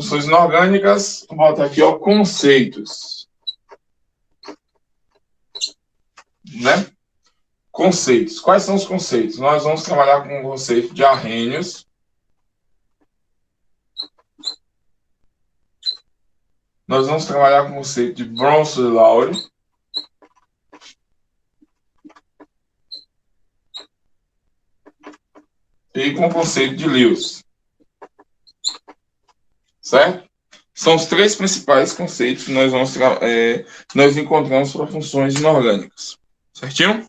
funções inorgânicas, vou botar aqui, ó, conceitos. Né? Conceitos. Quais são os conceitos? Nós vamos trabalhar com o conceito de Arrhenius. Nós vamos trabalhar com o conceito de Bronsted-Lowry. E com o conceito de Lewis. Certo? São os três principais conceitos que nós encontramos para funções inorgânicas. Certinho?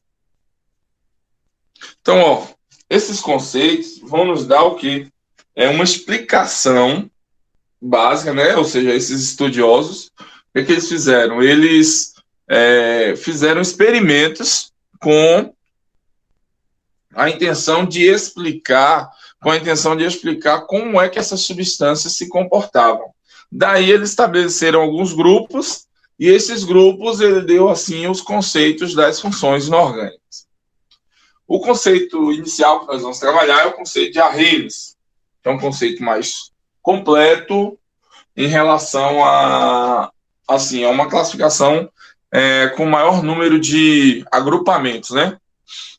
Então, ó, esses conceitos vão nos dar o quê? É uma explicação básica, né? Ou seja, esses estudiosos, o que eles fizeram? Eles fizeram experimentos com a intenção de explicar como é que essas substâncias se comportavam. Daí eles estabeleceram alguns grupos, e esses grupos ele deu assim os conceitos das funções inorgânicas. O conceito inicial que nós vamos trabalhar é o conceito de Arrhenius, que é um conceito mais completo em relação a uma classificação com maior número de agrupamentos, né?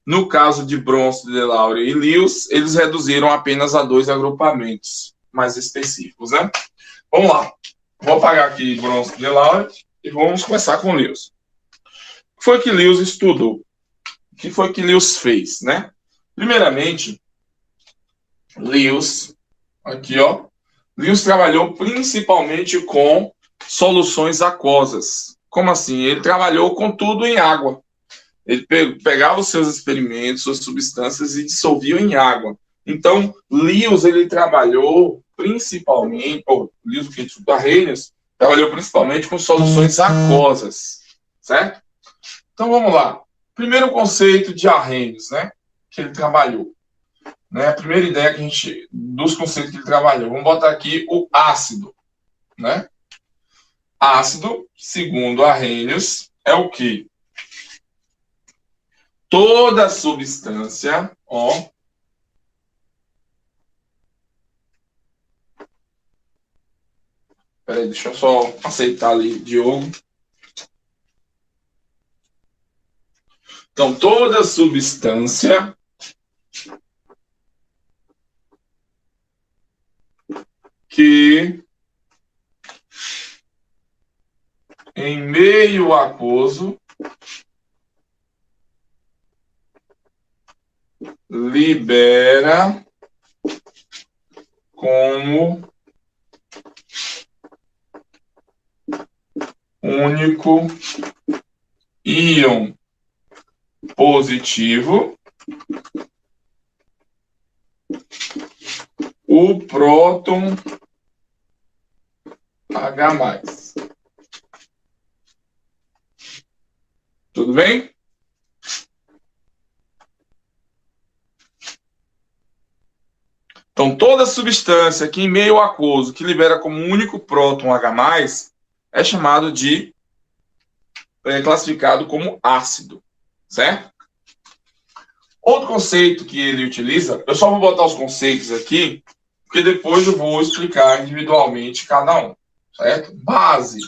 No caso de Bronsted-Lowry e Lewis, eles reduziram apenas a 2 agrupamentos mais específicos, né? Vamos lá. Vou apagar aqui Bronsted-Lowry e vamos começar com Lewis. O que foi que Lewis estudou? O que foi que Lewis fez, né? Primeiramente, Lewis trabalhou principalmente com soluções aquosas. Como assim? Ele trabalhou com tudo em água. Ele pegava os seus experimentos, suas substâncias e dissolvia em água. Então, Lewis, ele trabalhou principalmente, Lewis, que estudou Arrhenius, trabalhou principalmente com soluções aquosas, certo? Então, vamos lá. Primeiro conceito de Arrhenius, né, que ele trabalhou. Né, a primeira ideia dos conceitos que ele trabalhou. Vamos botar aqui o ácido, né? Ácido, segundo Arrhenius, é o quê? Toda substância, Peraí, deixa eu só aceitar ali, Diogo. Então, toda substância que em meio aquoso libera como único íon positivo o próton H+. Tudo bem? Então, toda substância que em meio aquoso que libera como único próton H+, é chamado de classificado como ácido, certo? Outro conceito que ele utiliza, eu só vou botar os conceitos aqui, porque depois eu vou explicar individualmente cada um, certo? Base.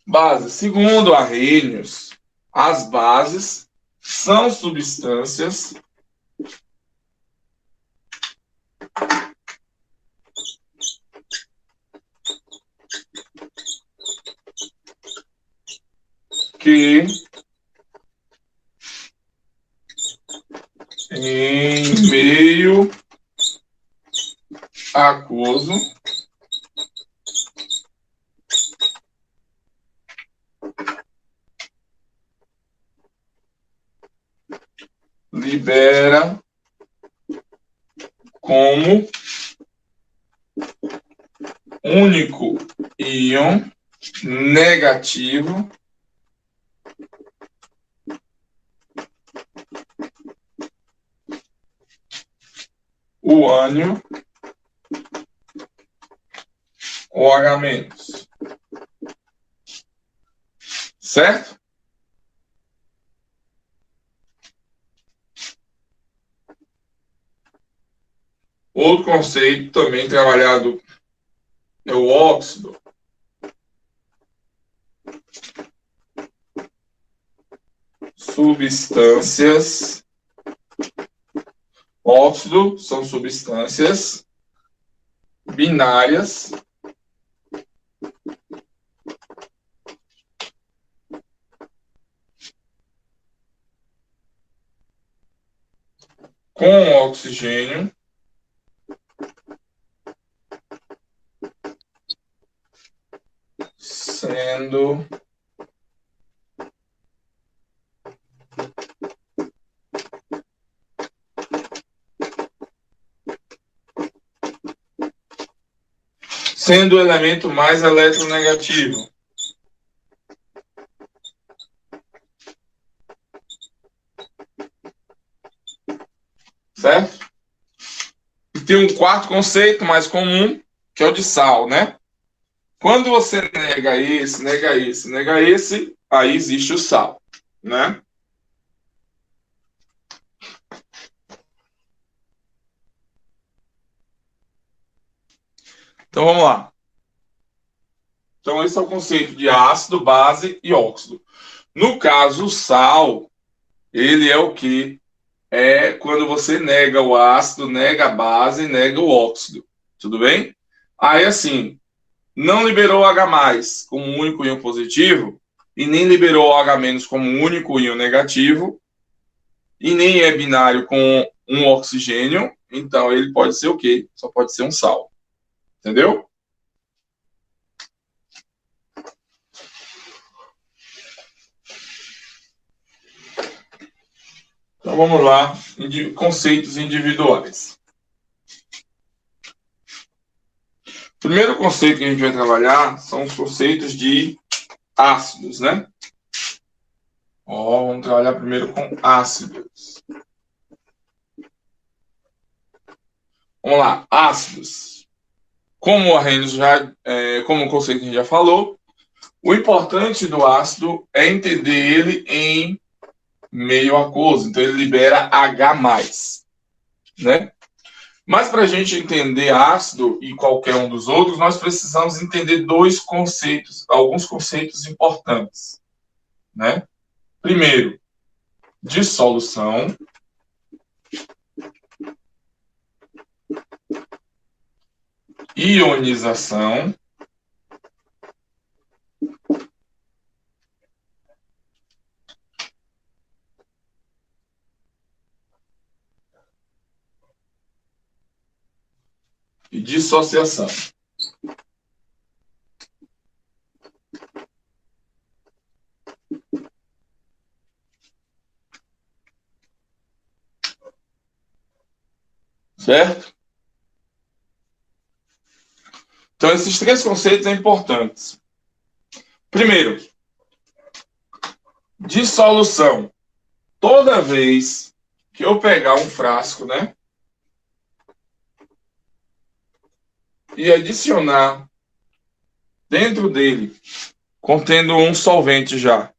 Base. Segundo Arrhenius, as bases são substâncias que em meio aquoso libera como único íon negativo o ânion OH-. Certo? Outro conceito também trabalhado é o óxido. Substâncias. Óxido são substâncias binárias com oxigênio sendo o elemento mais eletronegativo. Certo? E tem um quarto conceito mais comum, que é o de sal, né? Quando você nega esse, aí existe o sal, né? Então vamos lá. Então esse é o conceito de ácido, base e óxido. No caso, o sal, ele é o que? É quando você nega o ácido, nega a base, nega o óxido. Tudo bem? Aí assim, não liberou o H+, como um único íon positivo, e nem liberou o H- como um único íon negativo, e nem é binário com um oxigênio, então ele pode ser o quê? Só pode ser um sal. Entendeu? Então vamos lá, conceitos individuais. O primeiro conceito que a gente vai trabalhar são os conceitos de ácidos, né? Vamos trabalhar primeiro com ácidos. Vamos lá, ácidos. Como como o conceito que a gente já falou, o importante do ácido é entender ele em meio aquoso, então ele libera H+, né? Mas para a gente entender ácido e qualquer um dos outros, nós precisamos entender alguns conceitos importantes, né? Primeiro, dissolução. Ionização. E dissociação. Certo? Então, esses três conceitos são importantes. Primeiro, dissolução. Toda vez que eu pegar um frasco, né, e adicionar dentro dele, contendo um solvente já,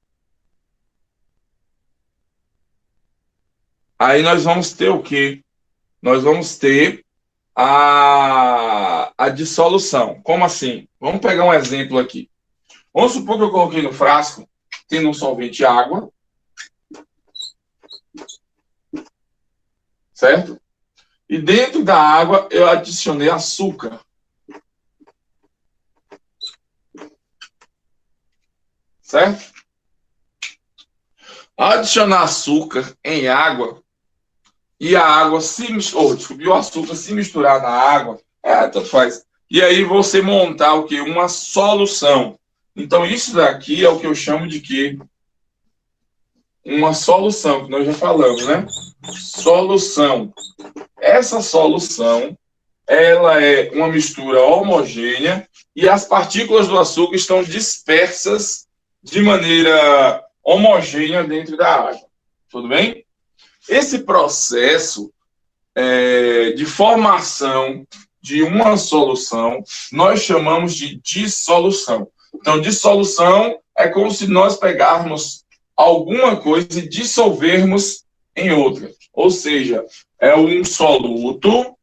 aí nós vamos ter o quê? Nós vamos ter a dissolução. Como assim? Vamos pegar um exemplo aqui. Vamos supor que eu coloquei no frasco, tendo um solvente água, certo? E dentro da água eu adicionei açúcar. Certo? Ao adicionar açúcar em água, e a água o açúcar se misturar na água, tanto faz. E aí você montar o quê? Uma solução. Então isso daqui é o que eu chamo de quê? Uma solução, que nós já falamos, né? Solução. Essa solução, ela é uma mistura homogênea e as partículas do açúcar estão dispersas de maneira homogênea dentro da água. Tudo bem? Esse processo de formação de uma solução, nós chamamos de dissolução. Então, dissolução é como se nós pegarmos alguma coisa e dissolvermos em outra. Ou seja, é um soluto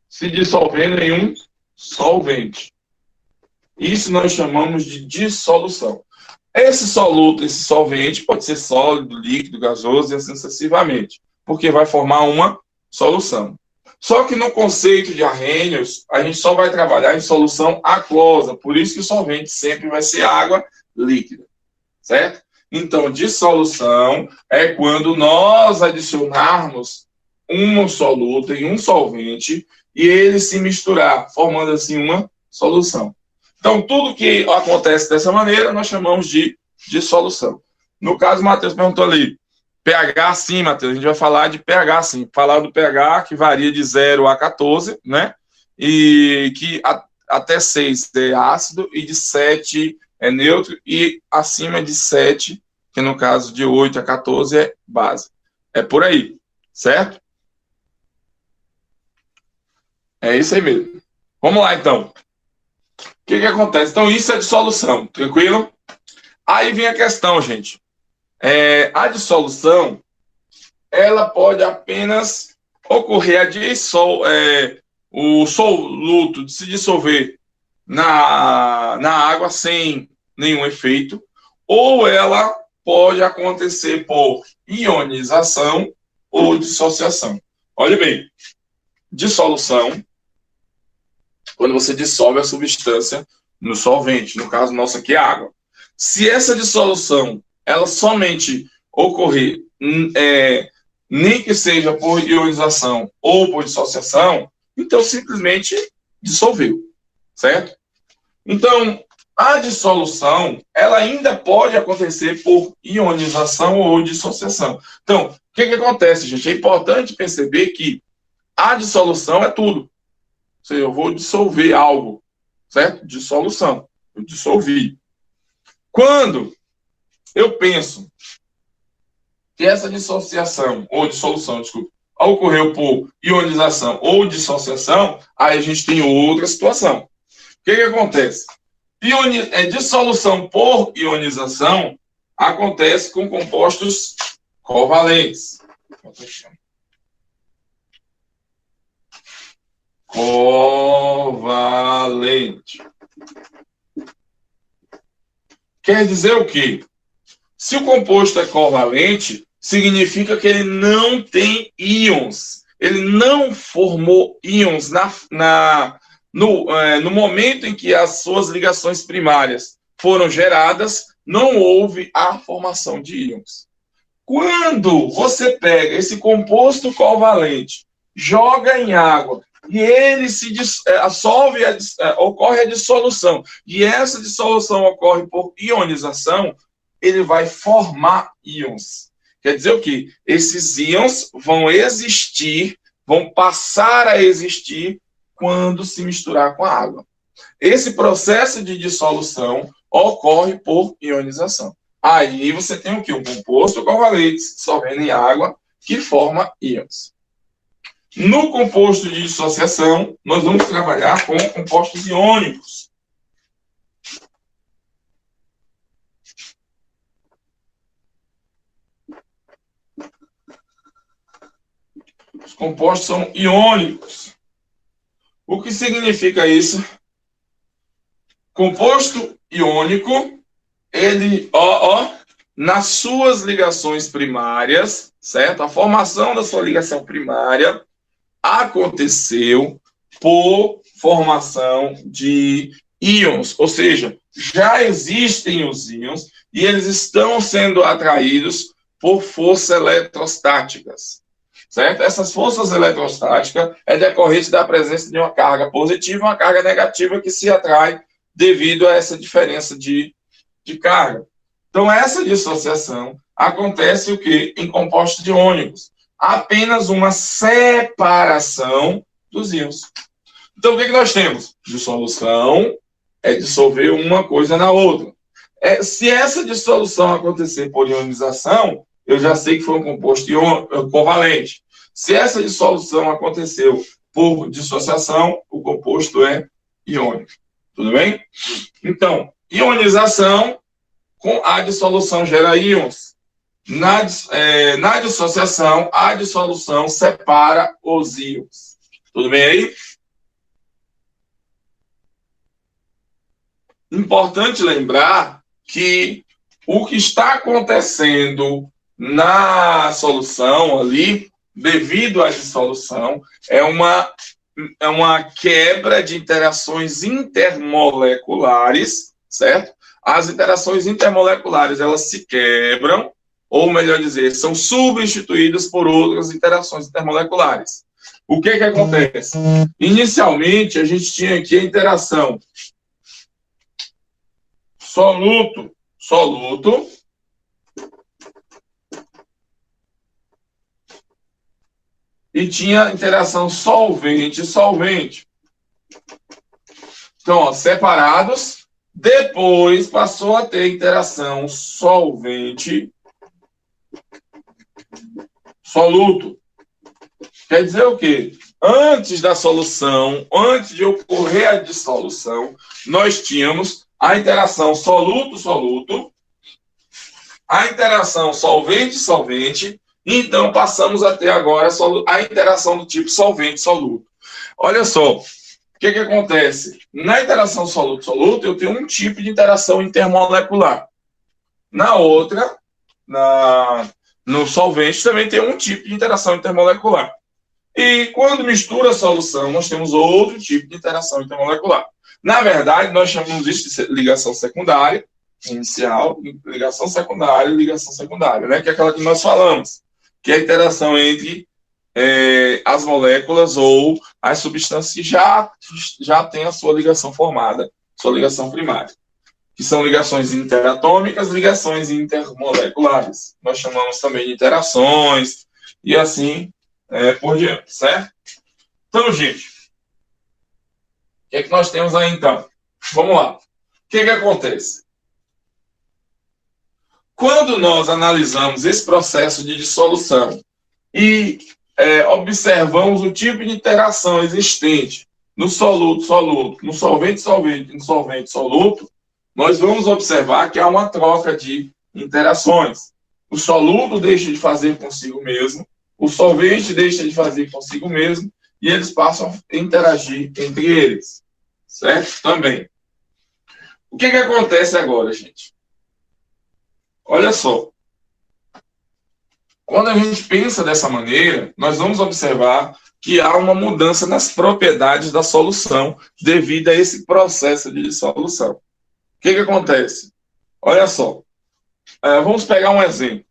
se dissolvendo em um solvente. Isso nós chamamos de dissolução. Esse soluto, esse solvente, pode ser sólido, líquido, gasoso e assim sucessivamente, porque vai formar uma solução. Só que no conceito de Arrhenius, a gente só vai trabalhar em solução aquosa, por isso que o solvente sempre vai ser água líquida, certo? Então, dissolução é quando nós adicionarmos um soluto em um solvente e ele se misturar, formando assim uma solução. Então, tudo que acontece dessa maneira, nós chamamos de dissolução. No caso, o Matheus perguntou ali, pH sim, Matheus, a gente vai falar de pH sim. Falar do pH que varia de 0 a 14, né? E que até 6 é ácido e de 7 é neutro e acima de 7, que no caso de 8 a 14 é base. É por aí, certo? É isso aí mesmo. Vamos lá, então. O que acontece? Então, isso é dissolução, tranquilo? Aí vem a questão, gente. A dissolução, ela pode apenas ocorrer o soluto de se dissolver na água sem nenhum efeito, ou ela pode acontecer por ionização ou dissociação. Olha bem, dissolução, quando você dissolve a substância no solvente, no caso nosso aqui é água. Se essa dissolução, ela somente ocorrer, nem que seja por ionização ou por dissociação, então simplesmente dissolveu, certo? Então, a dissolução, ela ainda pode acontecer por ionização ou dissociação. Então, o que acontece, gente? É importante perceber que a dissolução é tudo. Ou seja, eu vou dissolver algo, certo? Dissolução. Eu dissolvi. Quando eu penso que essa dissociação, ou dissolução, desculpa, ocorreu por ionização ou dissociação, aí a gente tem outra situação. O que acontece? Dissolução por ionização acontece com compostos covalentes. Covalente. Quer dizer o quê? Se o composto é covalente, significa que ele não tem íons. Ele não formou íons no momento em que as suas ligações primárias foram geradas, não houve a formação de íons. Quando você pega esse composto covalente, joga em água, e ele se dissolve, ocorre a dissolução, e essa dissolução ocorre por ionização, ele vai formar íons. Quer dizer o quê? Esses íons vão existir, vão passar a existir quando se misturar com a água. Esse processo de dissolução ocorre por ionização. Aí você tem o quê? Um composto covalente dissolvendo em água que forma íons. No composto de dissociação, nós vamos trabalhar com compostos iônicos. Os compostos são iônicos. O que significa isso? Composto iônico, ele, nas suas ligações primárias, certo? A formação da sua ligação primária aconteceu por formação de íons, ou seja, já existem os íons e eles estão sendo atraídos por forças eletrostáticas, certo? Essas forças eletrostáticas é decorrente da presença de uma carga positiva e uma carga negativa que se atrai devido a essa diferença de carga. Então, essa dissociação acontece o quê? Em compostos iônicos. Apenas uma separação dos íons. Então, o que nós temos? Dissolução é dissolver uma coisa na outra. Se essa dissolução acontecer por ionização, eu já sei que foi um composto covalente. Se essa dissolução aconteceu por dissociação, o composto é iônico. Tudo bem? Então, ionização, com a dissolução gera íons. Na dissociação, a dissolução separa os íons. Tudo bem aí? Importante lembrar que o que está acontecendo na solução ali, devido à dissolução, é uma quebra de interações intermoleculares, certo? As interações intermoleculares, elas se quebram, ou melhor dizer, são substituídas por outras interações intermoleculares. O que acontece? Inicialmente, a gente tinha aqui a interação soluto, e tinha a interação solvente. Então, ó, separados, depois passou a ter interação solvente-soluto. Quer dizer o quê? Antes da solução, antes de ocorrer a dissolução, nós tínhamos a interação soluto-soluto, a interação solvente-solvente, então passamos a ter agora a interação do tipo solvente-soluto. Olha só, o que acontece? Na interação soluto-soluto, eu tenho um tipo de interação intermolecular. Na outra, no solvente, também tem um tipo de interação intermolecular. E quando mistura a solução, nós temos outro tipo de interação intermolecular. Na verdade, nós chamamos isso de ligação secundária, inicial, ligação secundária e ligação secundária, né? Que é aquela que nós falamos, que é a interação entre as moléculas ou as substâncias que já têm a sua ligação formada, sua ligação primária, que são ligações interatômicas, ligações intermoleculares. Nós chamamos também de interações e assim por diante, certo? Então, gente, o que é que nós temos aí, então? Vamos lá. O que acontece? Quando nós analisamos esse processo de dissolução e observamos o tipo de interação existente no soluto-soluto, no solvente-solvente, no solvente-soluto, nós vamos observar que há uma troca de interações. O soluto deixa de fazer consigo mesmo, o solvente deixa de fazer consigo mesmo, e eles passam a interagir entre eles. Certo? Também. O que acontece agora, gente? Olha só. Quando a gente pensa dessa maneira, nós vamos observar que há uma mudança nas propriedades da solução devido a esse processo de dissolução. O que acontece? Olha só. Vamos pegar um exemplo.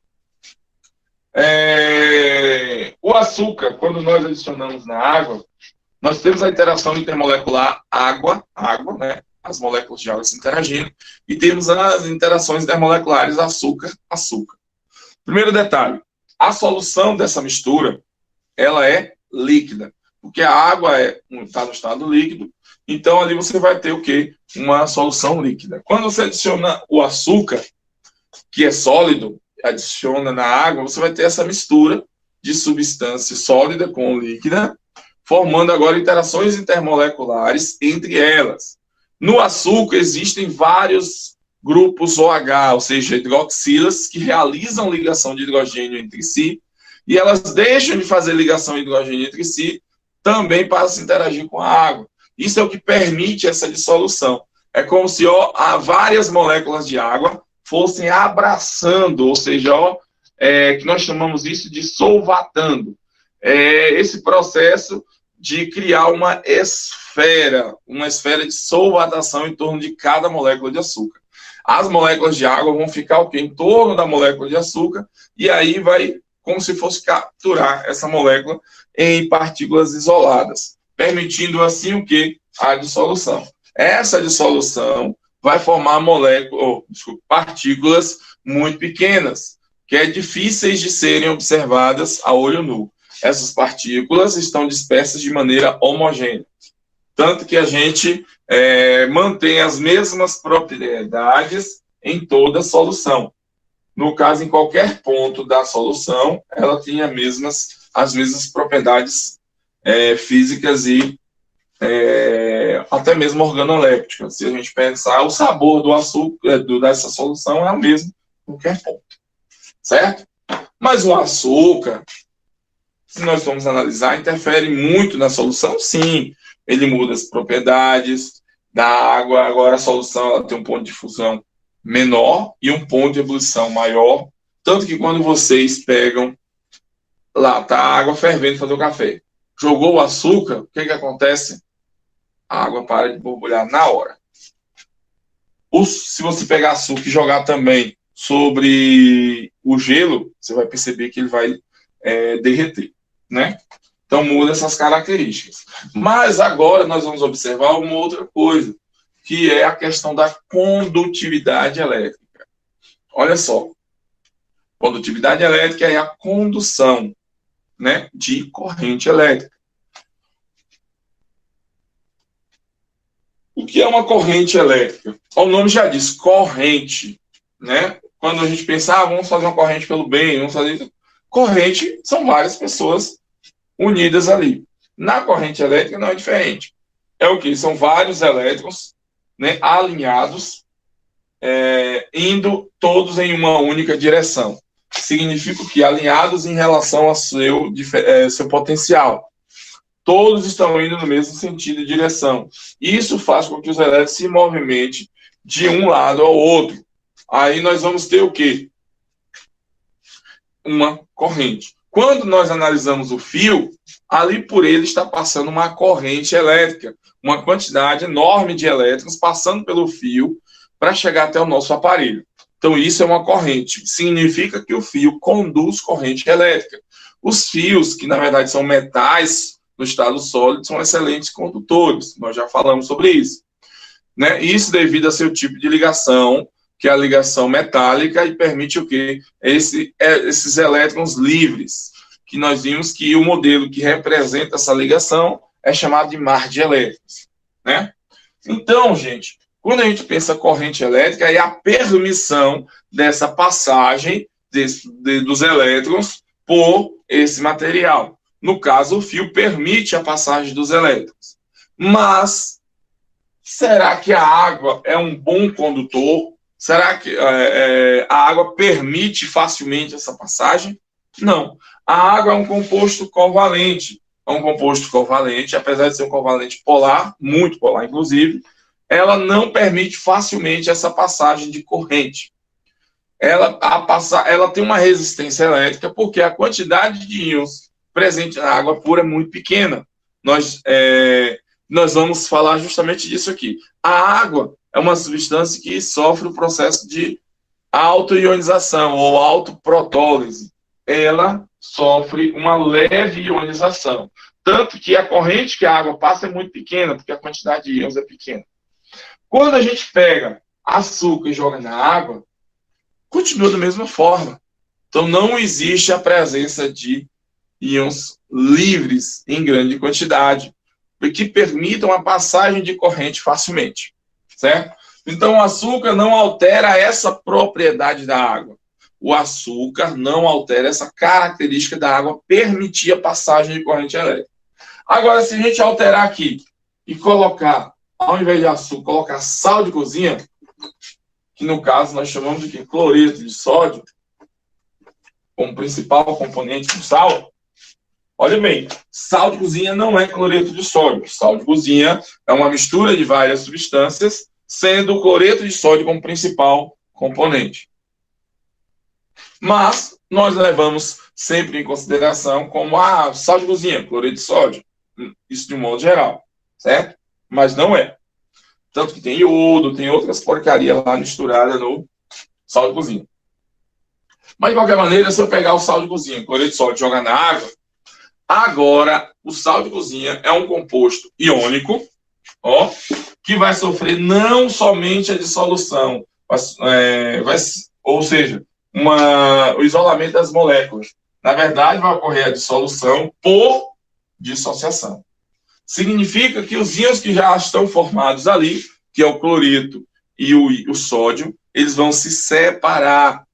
O açúcar, quando nós adicionamos na água, nós temos a interação intermolecular água, né? As moléculas de água se interagindo, e temos as interações intermoleculares açúcar. Primeiro detalhe, a solução dessa mistura, ela é líquida, porque a água está no estado líquido, então ali você vai ter o quê? Uma solução líquida. Quando você adiciona o açúcar, que é sólido, adiciona na água, você vai ter essa mistura de substância sólida com líquida, formando agora interações intermoleculares entre elas. No açúcar existem vários grupos OH, ou seja, hidroxilas, que realizam ligação de hidrogênio entre si, e elas deixam de fazer ligação de hidrogênio entre si também para se interagir com a água. Isso é o que permite essa dissolução. É como se várias moléculas de água fossem abraçando, ou seja, que nós chamamos isso de solvatando. Esse processo de criar uma esfera de solvatação em torno de cada molécula de açúcar. As moléculas de água vão ficar o quê? Em torno da molécula de açúcar, e aí vai como se fosse capturar essa molécula em partículas isoladas, permitindo assim o quê? A dissolução. Essa dissolução vai formar partículas muito pequenas, que é difíceis de serem observadas a olho nu. Essas partículas estão dispersas de maneira homogênea. Tanto que a gente mantém as mesmas propriedades em toda a solução. No caso, em qualquer ponto da solução, ela tem as mesmas propriedades físicas e até mesmo organolépticas. Se a gente pensar, o sabor do açúcar dessa solução é o mesmo em qualquer ponto. Certo? Mas o açúcar, se nós formos analisar, interfere muito na solução? Sim, ele muda as propriedades da água. Agora a solução ela tem um ponto de fusão menor e um ponto de ebulição maior, tanto que quando vocês pegam lá, tá a água fervendo fazer o café, jogou o açúcar, o que acontece? A água para de borbulhar na hora. Se você pegar açúcar e jogar também sobre o gelo, você vai perceber que ele vai derreter, né? Então muda essas características. Mas agora nós vamos observar uma outra coisa, que é a questão da condutividade elétrica. Olha só, condutividade elétrica é a condução, né, de corrente elétrica. O que é uma corrente elétrica? O nome já diz, corrente, né? Quando a gente pensa, vamos fazer uma corrente pelo bem, vamos fazer isso. Corrente são várias pessoas unidas ali. Na corrente elétrica não é diferente. É o que? São vários elétrons, né, alinhados, indo todos em uma única direção. Significa que alinhados em relação ao seu potencial. Todos estão indo no mesmo sentido e direção. Isso faz com que os elétrons se movimentem de um lado ao outro. Aí nós vamos ter o quê? Uma corrente. Quando nós analisamos o fio, ali por ele está passando uma corrente elétrica, uma quantidade enorme de elétrons passando pelo fio para chegar até o nosso aparelho. Então isso é uma corrente. Significa que o fio conduz corrente elétrica. Os fios, que na verdade são metais no estado sólido, são excelentes condutores. Nós já falamos sobre isso, né? Isso devido a seu tipo de ligação, que é a ligação metálica, e permite o quê? Esses elétrons livres, que nós vimos que o modelo que representa essa ligação é chamado de mar de elétrons, né? Então, gente, quando a gente pensa corrente elétrica, é a permissão dessa passagem dos elétrons por esse material. No caso, o fio permite a passagem dos elétrons. Mas, será que a água é um bom condutor? Será que a água permite facilmente essa passagem? Não. A água é um composto covalente. É um composto covalente, apesar de ser um covalente polar, muito polar inclusive, ela não permite facilmente essa passagem de corrente. Ela tem uma resistência elétrica porque a quantidade de íons presente na água pura é muito pequena. Nós vamos falar justamente disso aqui. A água é uma substância que sofre o processo de autoionização ou autoprotólise. Ela sofre uma leve ionização. Tanto que a corrente que a água passa é muito pequena, porque a quantidade de íons é pequena. Quando a gente pega açúcar e joga na água, continua da mesma forma. Então não existe a presença de íons livres em grande quantidade, que permitam a passagem de corrente facilmente, certo? Então o açúcar não altera essa propriedade da água. O açúcar não altera essa característica da água permitir a passagem de corrente elétrica. Agora, se a gente alterar aqui e colocar, ao invés de açúcar, colocar sal de cozinha, que no caso nós chamamos de cloreto de sódio, como principal componente do sal, olha bem, sal de cozinha não é cloreto de sódio. Sal de cozinha é uma mistura de várias substâncias, sendo o cloreto de sódio como principal componente. Mas nós levamos sempre em consideração como sal de cozinha, cloreto de sódio. Isso de um modo geral, certo? Mas não é. Tanto que tem iodo, tem outras porcarias lá misturadas no sal de cozinha. Mas, de qualquer maneira, se eu pegar o sal de cozinha, cloreto de sódio e jogar na água, agora o sal de cozinha é um composto iônico, que vai sofrer não somente a dissolução, ou seja, o isolamento das moléculas. Na verdade, vai ocorrer a dissolução por dissociação. Significa que os íons que já estão formados ali, que é o cloreto e o sódio, eles vão se separar.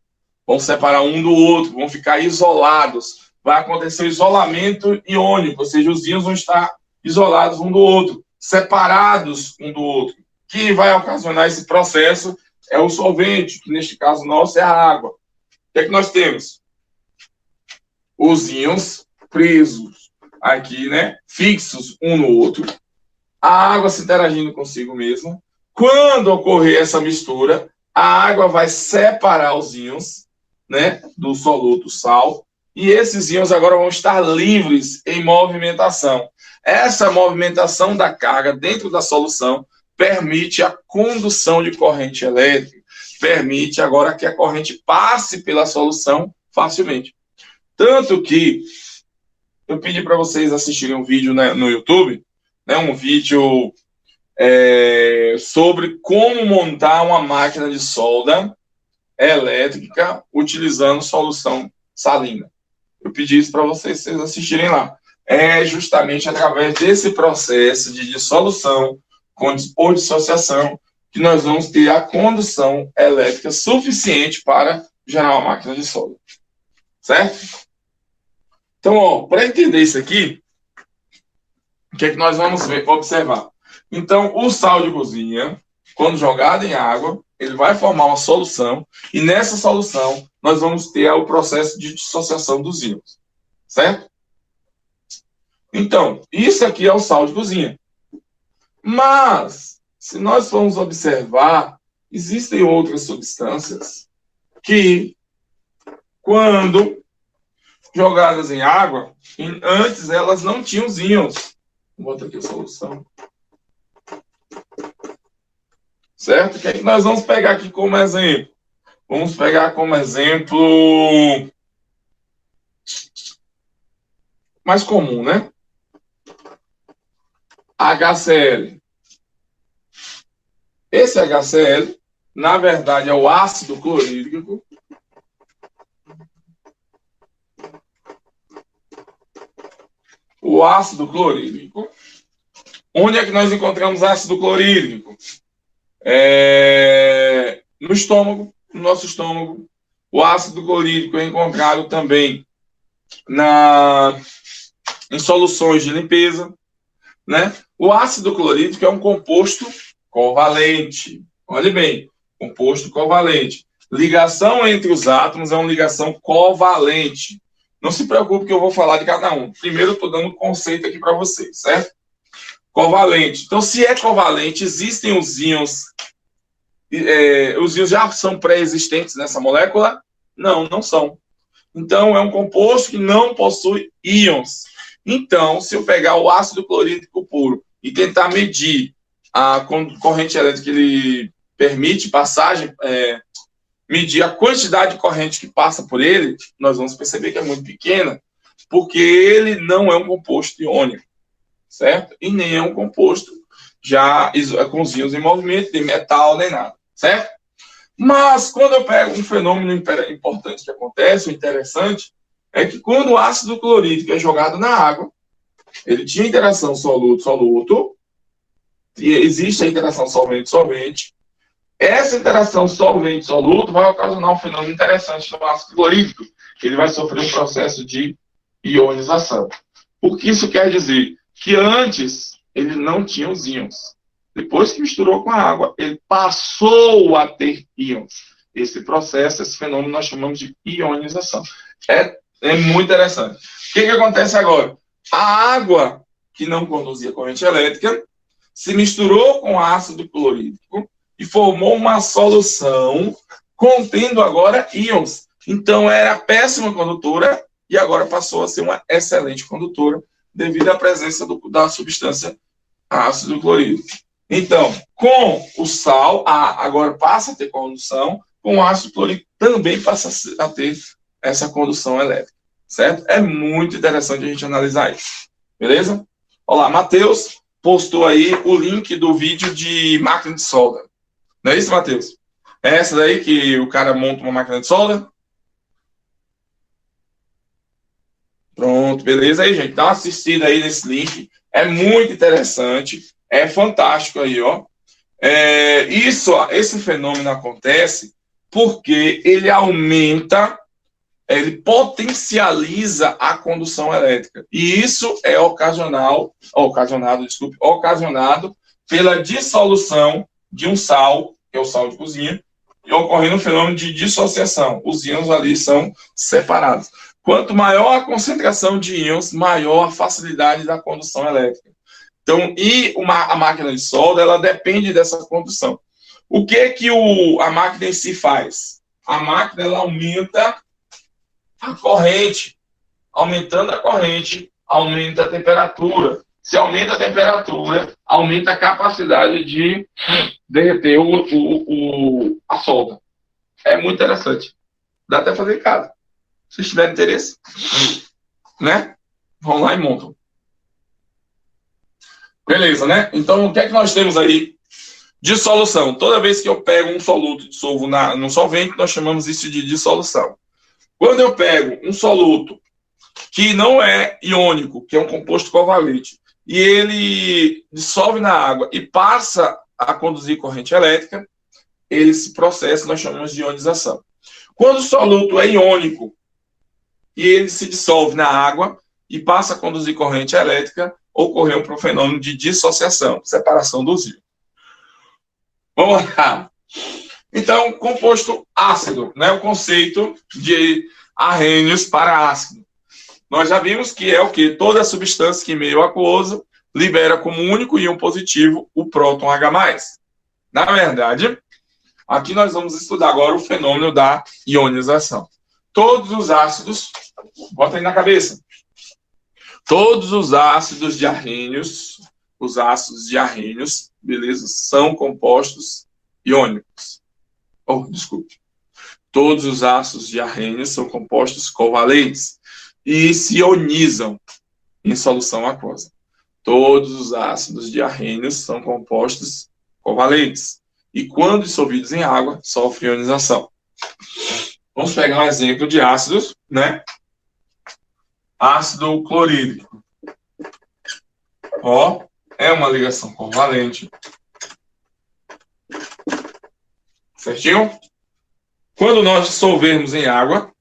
Vão separar um do outro, vão ficar isolados. Vai acontecer o isolamento iônico, ou seja, os íons vão estar isolados um do outro, separados um do outro. O que vai ocasionar esse processo é o solvente, que neste caso nosso é a água. O que é que nós temos? Os íons presos aqui, né, fixos um no outro, a água se interagindo consigo mesma. Quando ocorrer essa mistura, a água vai separar os íons, né, do soluto sal, e esses íons agora vão estar livres em movimentação. Essa movimentação da carga dentro da solução permite a condução de corrente elétrica, permite agora que a corrente passe pela solução facilmente. Tanto que eu pedi para vocês assistirem um vídeo, né, no YouTube, né, um vídeo sobre como montar uma máquina de solda elétrica utilizando solução salina. Eu pedi isso para vocês assistirem lá. É justamente através desse processo de dissolução ou dissociação que nós vamos ter a condução elétrica suficiente para gerar uma máquina de solda. Certo? Então, para entender isso aqui, o que é que nós vamos observar? Então, o sal de cozinha, quando jogado em água, ele vai formar uma solução, e nessa solução nós vamos ter o processo de dissociação dos íons. Certo? Então, isso aqui é o sal de cozinha. Mas, se nós formos observar, existem outras substâncias que, quando jogadas em água, antes elas não tinham os íons. Vou botar aqui a solução. Certo? O que é que nós vamos pegar aqui como exemplo? Vamos pegar como exemplo mais comum, né? HCl. Esse HCl, na verdade, é o ácido clorídrico. O ácido clorídrico. Onde é que nós encontramos ácido clorídrico? No estômago, no nosso estômago. O ácido clorídrico é encontrado também em soluções de limpeza, né? O ácido clorídrico é um composto covalente. Olhe bem, composto covalente. Ligação entre os átomos é uma ligação covalente. Não se preocupe que eu vou falar de cada um. Primeiro eu estou dando um conceito aqui para vocês, certo? Covalente. Então, se é covalente, existem os íons. Os íons já são pré-existentes nessa molécula? Não, não são. Então, é um composto que não possui íons. Então, se eu pegar o ácido clorídrico puro e tentar medir a corrente elétrica que ele permite passagem, medir a quantidade de corrente que passa por ele, nós vamos perceber que é muito pequena, porque ele não é um composto iônico, certo? E nem é um composto já com os íons em movimento, nem metal, nem nada, certo? Mas, quando eu pego um fenômeno importante que acontece, o interessante, é que quando o ácido clorídrico é jogado na água, ele tinha interação soluto-soluto, e existe a interação solvente-solvente. Essa interação solvente-soluto vai ocasionar um fenômeno interessante no ácido clorídrico, que ele vai sofrer um processo de ionização. O que isso quer dizer? Que antes ele não tinha os íons. Depois que misturou com a água, ele passou a ter íons. Esse processo, esse fenômeno, nós chamamos de ionização. É muito interessante. O que acontece agora? A água, que não conduzia corrente elétrica, se misturou com ácido clorídrico e formou uma solução contendo agora íons. Então, era péssima condutora e agora passou a ser uma excelente condutora devido à presença da substância ácido clorídrico. Então, com o sal, agora passa a ter condução, com o ácido clorídrico também passa a ter essa condução elétrica, certo? É muito interessante a gente analisar isso, beleza? Olá, Matheus postou aí o link do vídeo de máquina de solda. Não é isso, Matheus? É essa daí que o cara monta uma máquina de solda? Pronto, beleza aí, gente. Dá uma assistida aí nesse link. É muito interessante. É fantástico aí, ó. Esse fenômeno acontece porque ele aumenta, ele potencializa a condução elétrica. E isso é ocasionado pela dissolução de um sal, que é o sal de cozinha, e ocorrendo um fenômeno de dissociação. Os íons ali são separados. Quanto maior a concentração de íons, maior a facilidade da condução elétrica. Então, a máquina de solda, ela depende dessa condução. O que a máquina em si faz? A máquina, ela aumenta a corrente. Aumentando a corrente, aumenta a temperatura. Se aumenta a temperatura, aumenta a capacidade de derreter a solda. É muito interessante. Dá até fazer em casa. Se tiver interesse, né? Vão lá e montam. Beleza, né? Então, o que é que nós temos aí de solução? Toda vez que eu pego um soluto e dissolvo no solvente, nós chamamos isso de dissolução. Quando eu pego um soluto que não é iônico, que é um composto covalente, e ele dissolve na água e passa a conduzir corrente elétrica, esse processo nós chamamos de ionização. Quando o soluto é iônico e ele se dissolve na água e passa a conduzir corrente elétrica, ocorreu um fenômeno de dissociação, separação dos íons. Vamos lá. Então, composto ácido, né? O conceito de arrênios para ácido. Nós já vimos que é o quê? Toda substância que em meio aquoso libera como único íon positivo o próton H+. Na verdade, aqui nós vamos estudar agora o fenômeno da ionização. Todos os ácidos, bota aí na cabeça, todos os ácidos de arrênios, beleza, são compostos iônicos. Desculpe. Todos os ácidos de arrênios são compostos covalentes e se ionizam em solução aquosa. Todos os ácidos de arrênios são compostos covalentes e, quando dissolvidos em água, sofrem ionização. Vamos pegar um exemplo de ácidos, né? Ácido clorídrico. É uma ligação covalente. Certinho? Quando nós dissolvermos em água,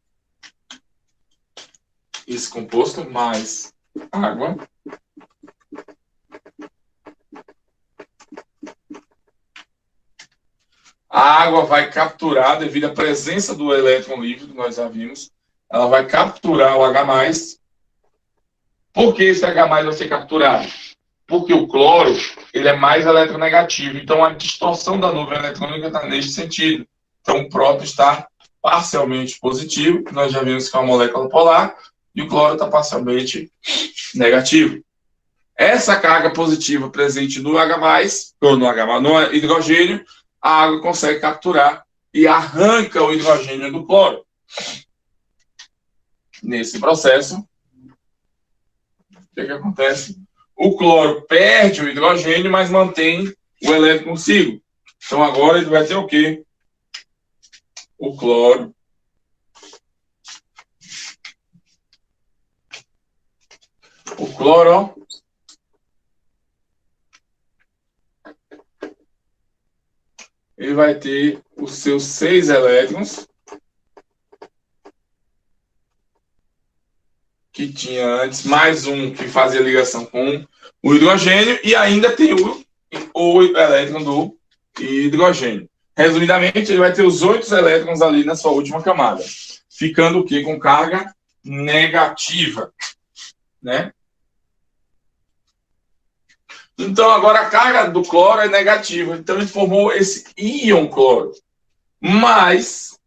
esse composto mais água, a água vai capturar, devido à presença do elétron livre, que nós já vimos, ela vai capturar o H+. Por que esse H+ vai ser capturado? Porque o cloro, ele é mais eletronegativo. Então, a distorção da nuvem eletrônica está neste sentido. Então, o próton está parcialmente positivo, nós já vimos que é uma molécula polar, e o cloro está parcialmente negativo. Essa carga positiva presente no H+, ou no hidrogênio, a água consegue capturar e arranca o hidrogênio do cloro. Nesse processo, o que acontece? O cloro perde o hidrogênio, mas mantém o elétron consigo. Então, agora ele vai ter o quê? O cloro. O cloro ele vai ter os seus 6 elétrons que tinha antes, mais um que fazia ligação com o hidrogênio, e ainda tem o elétron do hidrogênio. Resumidamente, ele vai ter os 8 elétrons ali na sua última camada, ficando o quê? Com carga negativa, né? Então, agora a carga do cloro é negativa, então ele formou esse íon cloro. Mas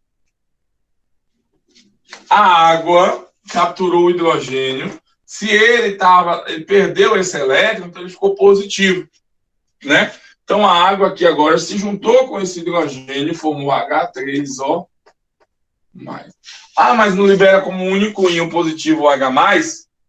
a água capturou o hidrogênio. Se ele perdeu esse elétron, então ele ficou positivo, né? Então a água aqui agora se juntou com esse hidrogênio e formou H3O+. Mas não libera como único íon positivo o H+?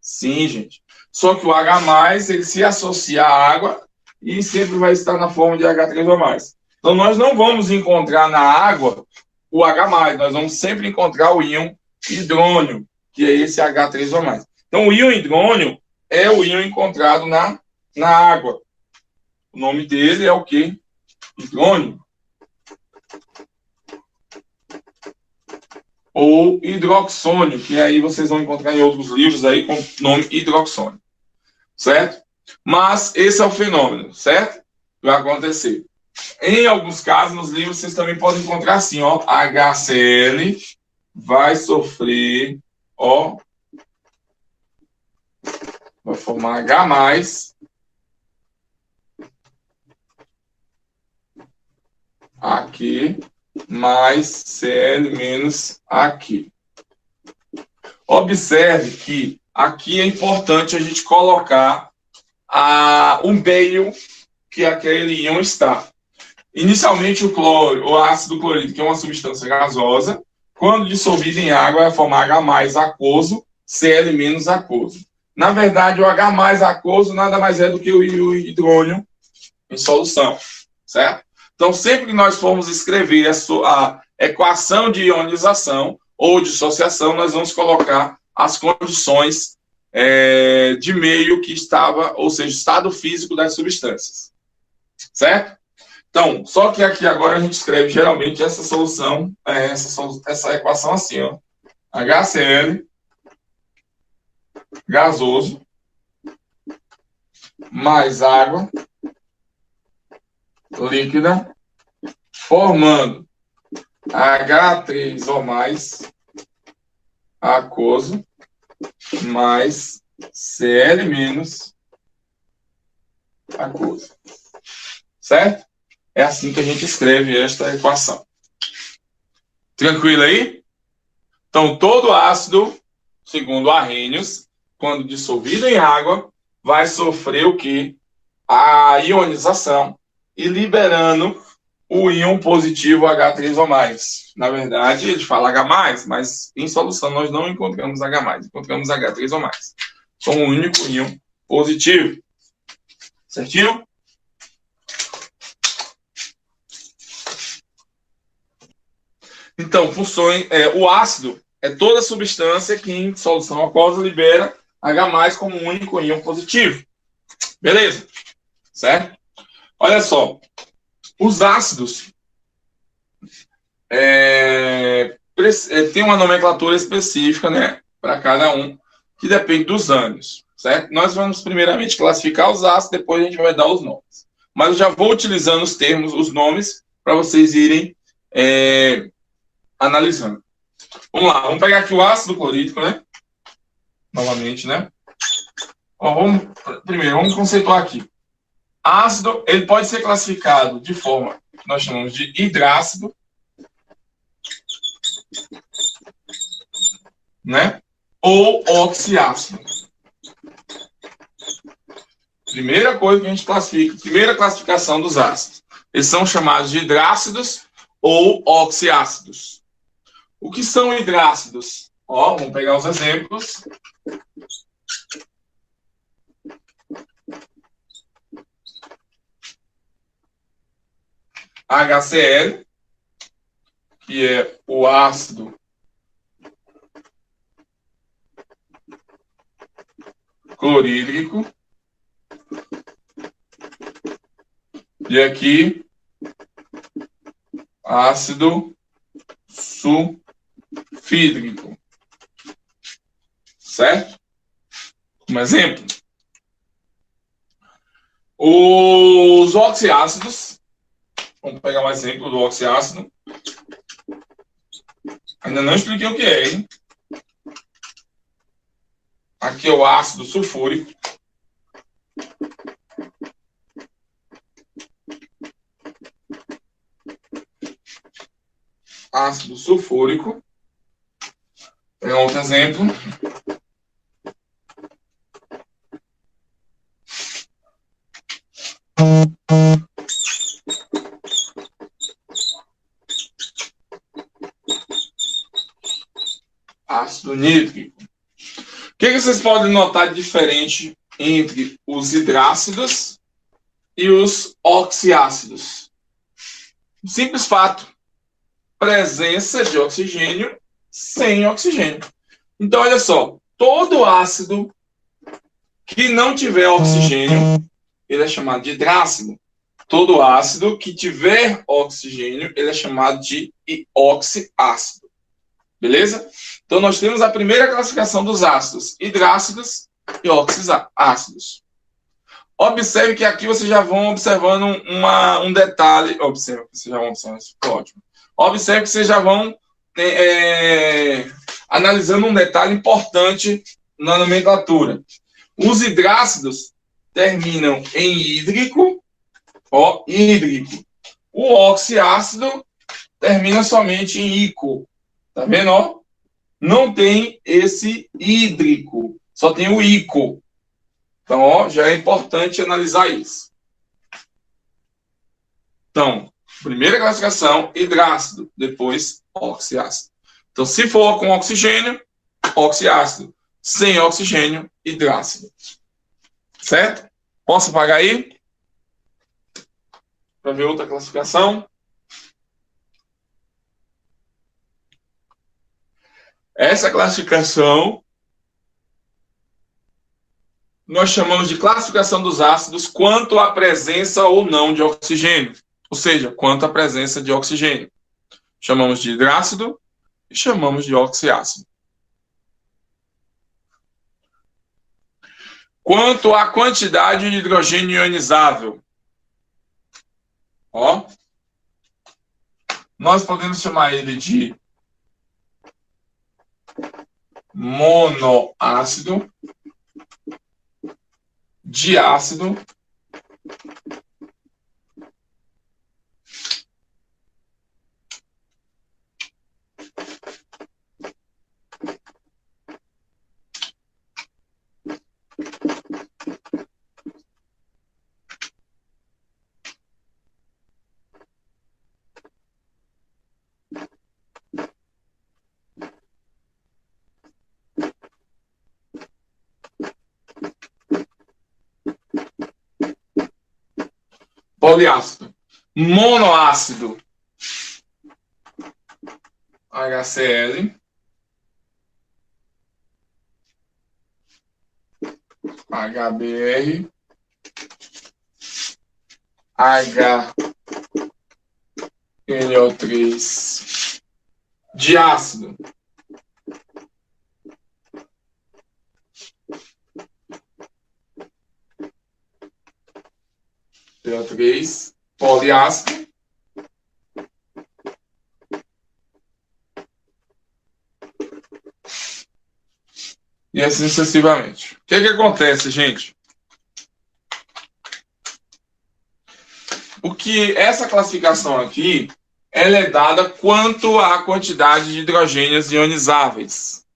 Sim, gente. Só que o H+, ele se associa à água e sempre vai estar na forma de H3O+. Então nós não vamos encontrar na água o H+, nós vamos sempre encontrar o íon hidrônio, que é esse H3O+. Então, o íon hidrônio é o íon encontrado na água. O nome dele é o quê? Hidrônio. Ou hidroxônio, que aí vocês vão encontrar em outros livros aí com o nome hidroxônio. Certo? Mas esse é o fenômeno, certo? Vai acontecer. Em alguns casos, nos livros, vocês também podem encontrar assim, HCl vai sofrer vai formar H+, aqui, mais Cl- aqui. Observe que aqui é importante a gente colocar o meio que aquele íon está. Inicialmente, o ácido clorídrico, que é uma substância gasosa, quando dissolvido em água, vai formar H+ aquoso, Cl- aquoso. Na verdade, o H+ aquoso nada mais é do que o hidrônio em solução, certo? Então, sempre que nós formos escrever a equação de ionização ou dissociação, nós vamos colocar as condições de meio que estava, ou seja, estado físico das substâncias, certo? Então, só que aqui agora a gente escreve geralmente essa solução, essa equação assim, ó. HCl gasoso mais água líquida formando H3O+, aquoso, mais Cl- aquoso. Certo? É assim que a gente escreve esta equação. Tranquilo aí? Então, todo ácido, segundo Arrhenius, quando dissolvido em água, vai sofrer o quê? A ionização e liberando o íon positivo H3O+. Na verdade, ele fala H+, mas em solução nós não encontramos H+, encontramos H3O+. Só um único íon positivo. Certinho? Então, funções, o ácido é toda substância que em solução aquosa libera H+ como um único íon positivo. Beleza? Certo? Olha só. Os ácidos tem uma nomenclatura específica, né, para cada um, que depende dos anos, certo? Nós vamos primeiramente classificar os ácidos, depois a gente vai dar os nomes. Mas eu já vou utilizando os termos, os nomes, para vocês irem analisando. Vamos lá, vamos pegar aqui o ácido clorídrico, né? Novamente, né? Ó, primeiro, vamos conceituar aqui. Ácido, ele pode ser classificado de forma que nós chamamos de hidrácido, né? Ou oxiácido. Primeira coisa que a gente classifica, primeira classificação dos ácidos. Eles são chamados de hidrácidos ou oxiácidos. O que são hidrácidos? Ó, vamos pegar os exemplos. HCl, que é o ácido clorídrico. E aqui, ácido sulfídrico. Certo? Um exemplo. Os oxiácidos. Vamos pegar um exemplo do oxiácido. Ainda não expliquei o que é, hein? Aqui é o ácido sulfúrico. Ácido sulfúrico. É outro exemplo. Ácido nítrico. O que vocês podem notar de diferente entre os hidrácidos e os oxiácidos? Um simples fato: presença de oxigênio sem oxigênio. Então, olha só, todo ácido que não tiver oxigênio, ele é chamado de hidrácido. Todo ácido que tiver oxigênio, ele é chamado de oxiácido. Beleza? Então, nós temos a primeira classificação dos ácidos, hidrácidos e oxiácidos. Observe que aqui vocês já vão observando um detalhe. Observe que vocês já vão observando isso. Ótimo. Observe que vocês já vão analisando um detalhe importante na nomenclatura. Os hidrácidos terminam em hídrico, ó, hídrico. O oxiácido termina somente em ico. Tá vendo, ó? Não tem esse hídrico, só tem o ico. Então, ó, já é importante analisar isso. Então, primeira classificação, hidrácido, depois oxiácido. Então, se for com oxigênio, oxiácido. Sem oxigênio, hidrácido. Certo? Posso apagar aí? Para ver outra classificação. Essa classificação nós chamamos de classificação dos ácidos quanto à presença ou não de oxigênio. Ou seja, quanto à presença de oxigênio. Chamamos de hidrácido e chamamos de oxiácido. Quanto à quantidade de hidrogênio ionizável, ó, nós podemos chamar ele de monoácido, diácido, poliácido, monoácido, HCl, HBr, HNO3, diácido, CO3, poliácido, e assim sucessivamente. O que acontece, gente? O que essa classificação aqui, ela é dada quanto à quantidade de hidrogênios ionizáveis.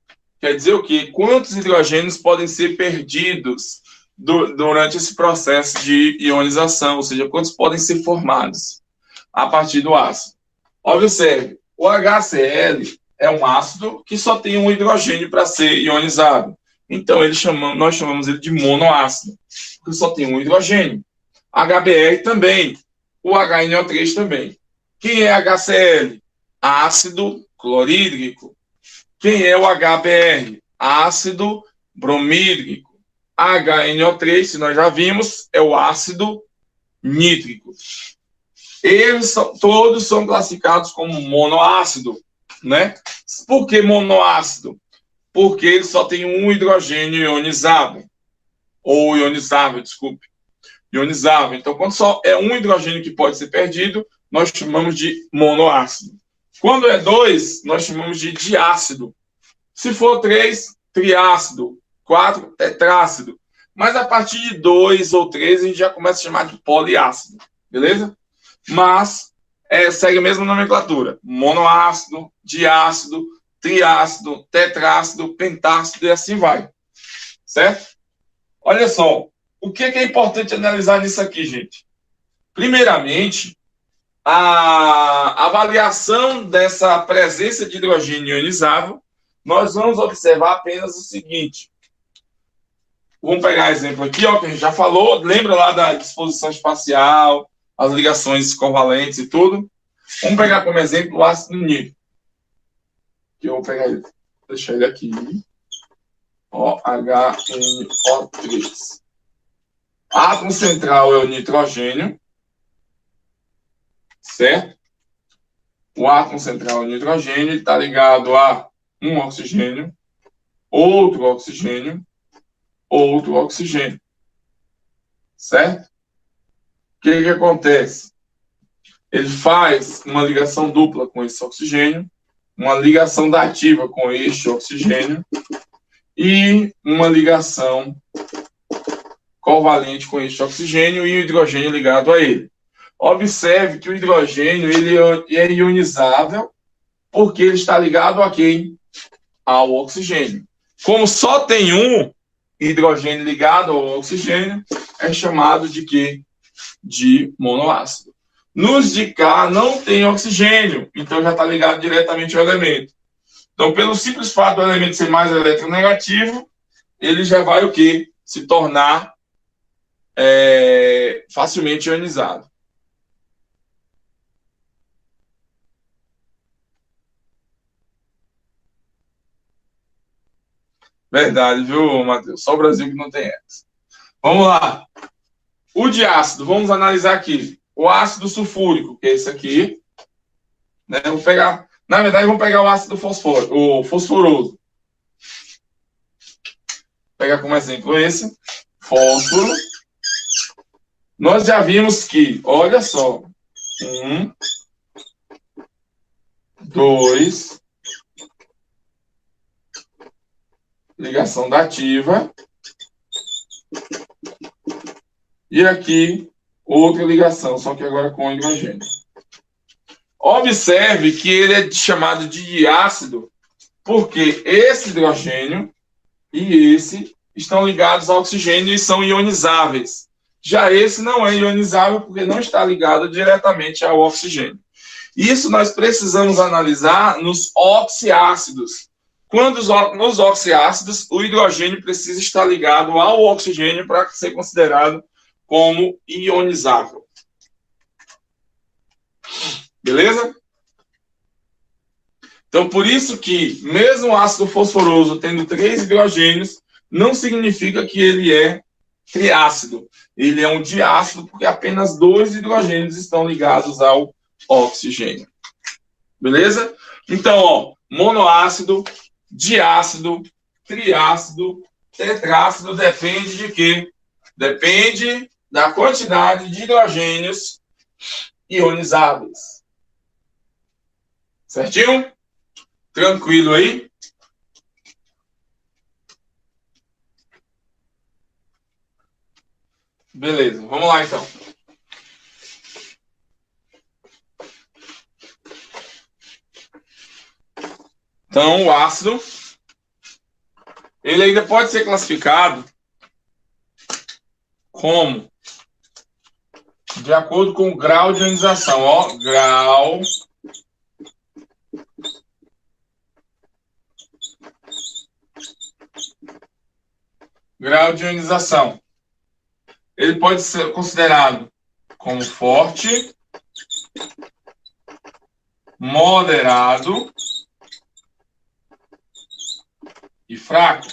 Quer dizer o quê? Quantos hidrogênios podem ser perdidos durante esse processo de ionização, ou seja, quantos podem ser formados a partir do ácido. Observe, o HCl é um ácido que só tem um hidrogênio para ser ionizado. Então, nós chamamos ele de monoácido, porque só tem um hidrogênio. HBr também, o HNO3 também. Quem é HCl? Ácido clorídrico. Quem é o HBr? Ácido bromídrico. HNO3, se nós já vimos, é o ácido nítrico. Eles todos são classificados como monoácido, né? Por que monoácido? Porque ele só tem um hidrogênio ionizado, ou ionizável, desculpe. Ionizável. Então, quando só é um hidrogênio que pode ser perdido, nós chamamos de monoácido. Quando é 2, nós chamamos de diácido. Se for 3, triácido. 4, tetrácido. Mas a partir de 2 ou 3, a gente já começa a chamar de poliácido. Beleza? Mas segue a mesma nomenclatura. Monoácido, diácido, triácido, tetrácido, pentácido e assim vai. Certo? Olha só. O que é importante analisar nisso aqui, gente? Primeiramente, a avaliação dessa presença de hidrogênio ionizável, nós vamos observar apenas o seguinte. Vamos pegar exemplo aqui, ó, que a gente já falou. Lembra lá da disposição espacial, as ligações covalentes e tudo? Vamos pegar como exemplo o ácido nítrico. Que eu vou pegar ele. Deixar ele aqui. OHNO3. Átomo central é o nitrogênio. Certo? O átomo central é o nitrogênio. Está ligado a um oxigênio, outro oxigênio, outro oxigênio. Certo? O que acontece? Ele faz uma ligação dupla com esse oxigênio, uma ligação dativa com este oxigênio e uma ligação covalente com este oxigênio e o hidrogênio ligado a ele. Observe que o hidrogênio ele é ionizável porque ele está ligado a quem? Ao oxigênio. Como só tem um hidrogênio ligado ao oxigênio, é chamado de quê? De monoácido. Nos de cá não tem oxigênio, então já está ligado diretamente ao elemento. Então, pelo simples fato do elemento ser mais eletronegativo, ele já vai o quê? Se tornar facilmente ionizado. Verdade, viu, Matheus? Só o Brasil que não tem essa. Vamos lá. O diácido, vamos analisar aqui. O ácido sulfúrico, que é esse aqui. Né? Vou pegar, na verdade, vamos pegar o ácido o fosforoso. Vou pegar como exemplo esse. Fósforo. Nós já vimos que, olha só. 1, 2. Ligação dativa. E aqui, outra ligação, só que agora com hidrogênio. Observe que ele é chamado de diácido, porque esse hidrogênio e esse estão ligados ao oxigênio e são ionizáveis. Já esse não é ionizável, porque não está ligado diretamente ao oxigênio. Isso nós precisamos analisar nos oxiácidos. Quando nos oxiácidos, o hidrogênio precisa estar ligado ao oxigênio para ser considerado como ionizável. Beleza? Então, por isso que, mesmo o ácido fosforoso tendo 3 hidrogênios, não significa que ele é triácido. Ele é um diácido porque apenas 2 hidrogênios estão ligados ao oxigênio. Beleza? Então, ó, monoácido, diácido, triácido, tetrácido depende de quê? Depende da quantidade de hidrogênios ionizáveis. Certinho? Tranquilo aí? Beleza, vamos lá então. Então, o ácido, ele ainda pode ser classificado como, de acordo com o grau de ionização, ó, grau de ionização. Ele pode ser considerado como forte, moderado e fraco.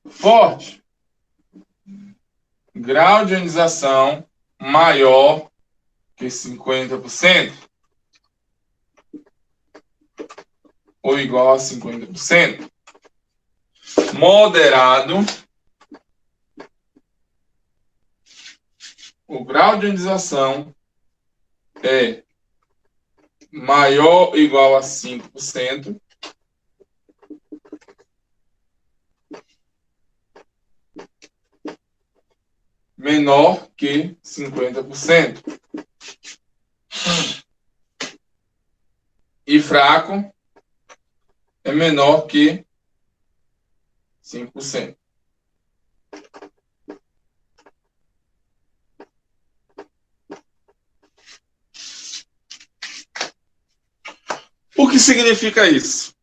Forte, grau de ionização maior que 50% ou igual a 50%. Moderado, o grau de ionização é maior ou igual a 5%. Menor que 50%. E fraco é menor que 5%. O que significa isso?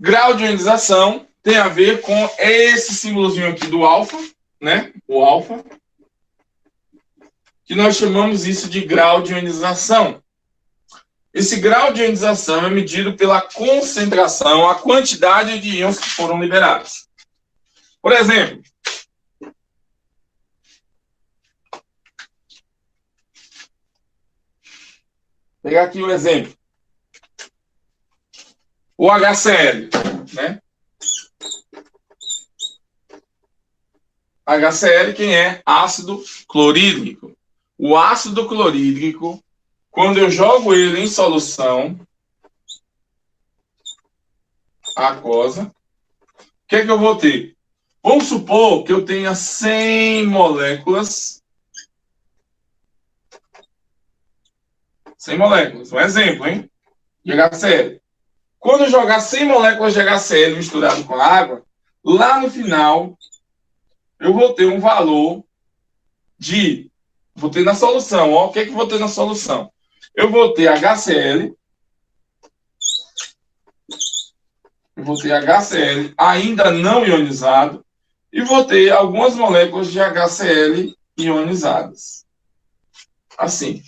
Grau de ionização tem a ver com esse símbolozinho aqui do alfa, né? O alfa, que nós chamamos isso de grau de ionização. Esse grau de ionização é medido pela concentração, a quantidade de íons que foram liberados. Por exemplo, pegar aqui o exemplo. O HCl, né? HCl, quem é? Ácido clorídrico. o ácido clorídrico, quando eu jogo ele em solução aquosa, o que é que eu vou ter? Vamos supor que eu tenha 100 moléculas. 100 moléculas, um exemplo, hein? De HCl. Quando eu jogar 100 moléculas de HCl misturado com água, lá no final, eu vou ter um valor de... Vou ter na solução, ó. O que é que eu vou ter na solução? Eu vou ter HCl. Eu vou ter HCl ainda não ionizado. E vou ter algumas moléculas de HCl ionizadas. Assim.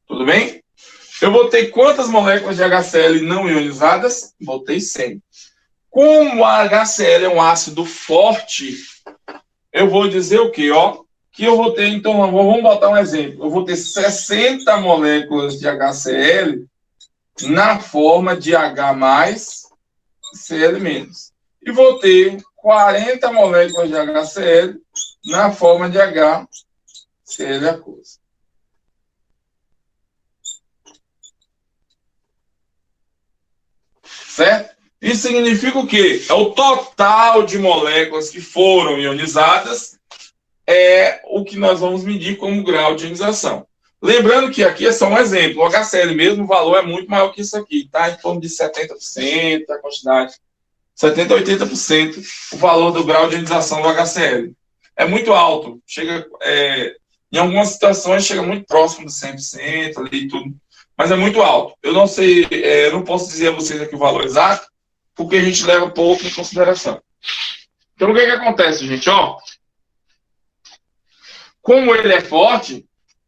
Tudo bem? Eu vou ter quantas moléculas de HCl não ionizadas? Vou ter 100. Como a HCl é um ácido forte, eu vou dizer o quê? Ó, que eu vou ter, então, vamos botar um exemplo. Eu vou ter 60 moléculas de HCl na forma de H mais Cl menos. E vou ter 40 moléculas de HCl na forma de HCl aquoso. Certo? Isso significa o quê? É o total de moléculas que foram ionizadas, é o que nós vamos medir como grau de ionização. Lembrando que aqui é só um exemplo. O HCl mesmo, o valor é muito maior que isso aqui, tá? Em torno de 70% a quantidade. 70% a 80% o valor do grau de ionização do HCl. É muito alto. Chega, em algumas situações, chega muito próximo de 100% ali e tudo. Mas é muito alto. Eu não sei, não posso dizer a vocês aqui o valor exato, porque a gente leva pouco em consideração. Então, o que acontece, gente? Ó, como ele é forte,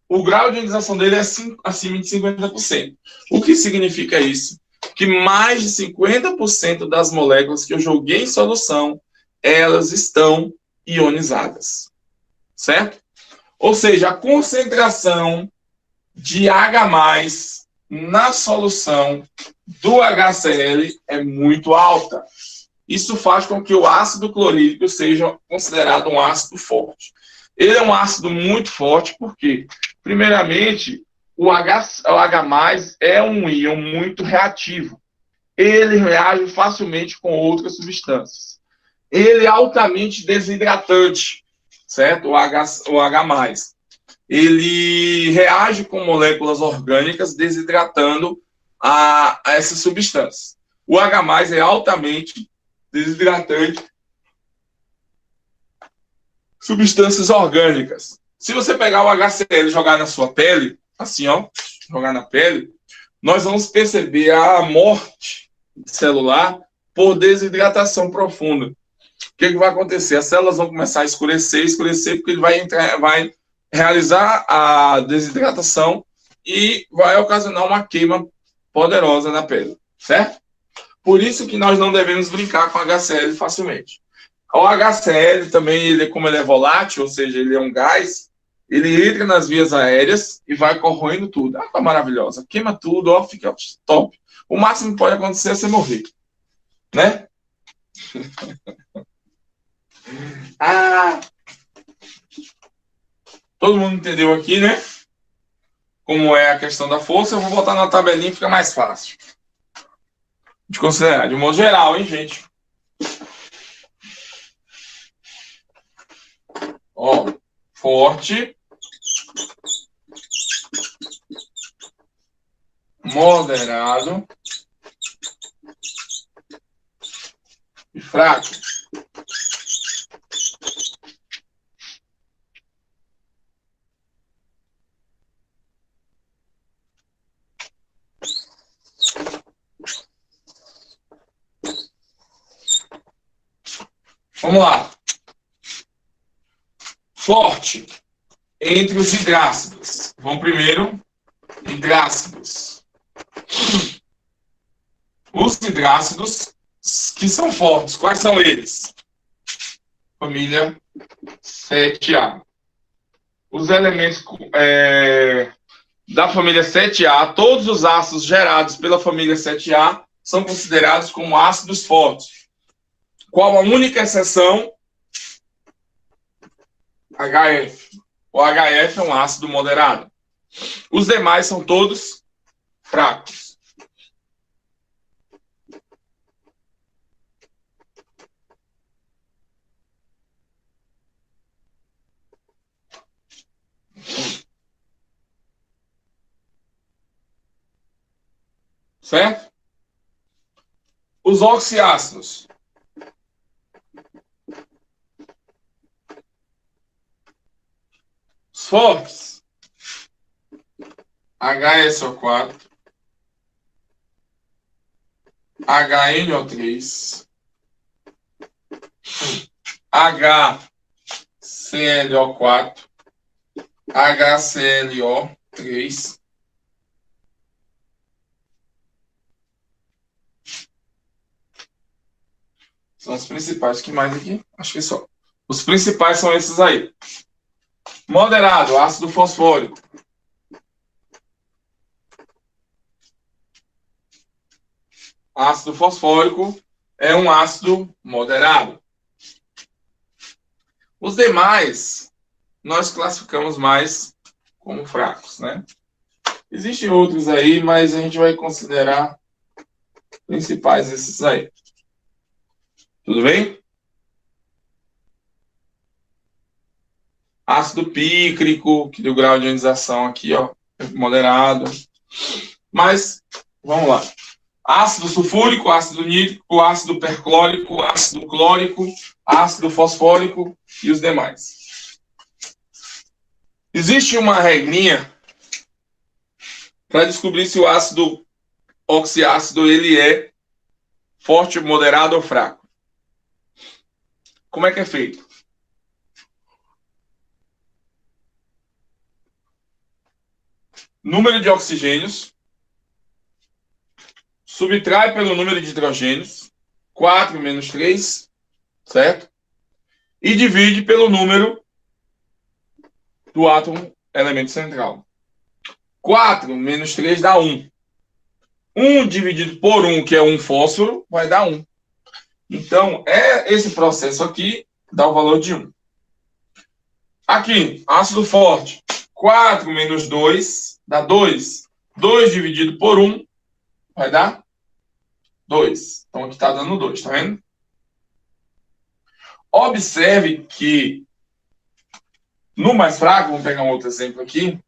o grau de ionização dele é acima de 50%. O que significa isso? Que mais de 50% das moléculas que eu joguei em solução, elas estão ionizadas. Certo? Ou seja, a concentração de H+, na solução do HCl é muito alta. Isso faz com que o ácido clorídrico seja considerado um ácido forte. Ele é um ácido muito forte porque, primeiramente, o H+ é um íon muito reativo. Ele reage facilmente com outras substâncias. Ele é altamente desidratante, certo? O H+. Ele reage com moléculas orgânicas desidratando essas substâncias. O H+ é altamente desidratante substâncias orgânicas. Se você pegar o HCl e jogar na sua pele, assim, ó, jogar na pele, nós vamos perceber a morte celular por desidratação profunda. O que vai acontecer? As células vão começar a escurecer, porque ele vai realizar a desidratação e vai ocasionar uma queima poderosa na pele, certo? Por isso que nós não devemos brincar com HCl facilmente. O HCl também, como ele é volátil, ou seja, ele é um gás, ele entra nas vias aéreas e vai corroendo tudo. Ah, tá maravilhosa. Queima tudo, ó, fica top. O máximo que pode acontecer é você morrer, né? Todo mundo entendeu aqui, né? Como é a questão da força. Eu vou botar na tabelinha, fica mais fácil de considerar, de modo geral, hein, gente? Ó, forte, moderado e fraco. Vamos lá. Forte entre os hidrácidos. Vamos primeiro, hidrácidos. Os hidrácidos que são fortes, quais são eles? Família 7A. Os elementos da família 7A, todos os ácidos gerados pela família 7A são considerados como ácidos fortes. Qual a única exceção? HF, o HF é um ácido moderado. Os demais são todos fracos. Certo? Os oxiácidos. Os fortes. HSO4. HNO3. HClO4. HClO3. São os principais. Que mais aqui? Acho que só. Os principais são esses aí. Moderado, ácido fosfórico. Ácido fosfórico é um ácido moderado. Os demais, nós classificamos mais como fracos, né? Existem outros aí, mas a gente vai considerar principais esses aí. Tudo bem? Ácido pícrico, que deu grau de ionização aqui, ó, moderado. Mas, vamos lá. Ácido sulfúrico, ácido nítrico, ácido perclórico, ácido clórico, ácido fosfórico e os demais. Existe uma regrinha para descobrir se o ácido oxiácido ele é forte, moderado ou fraco. Como é que é feito? Número de oxigênios subtrai pelo número de hidrogênios, 4 menos 3, certo? E divide pelo número do átomo elemento central. 4 menos 3 dá 1. 1 dividido por 1, que é um fósforo, vai dar 1. Então, esse processo aqui dá o valor de 1. Aqui, ácido forte. 4 menos 2 dá 2. 2 dividido por 1 vai dar 2. Então, aqui está dando 2, tá vendo? Observe que no mais fraco, vamos pegar um outro exemplo aqui.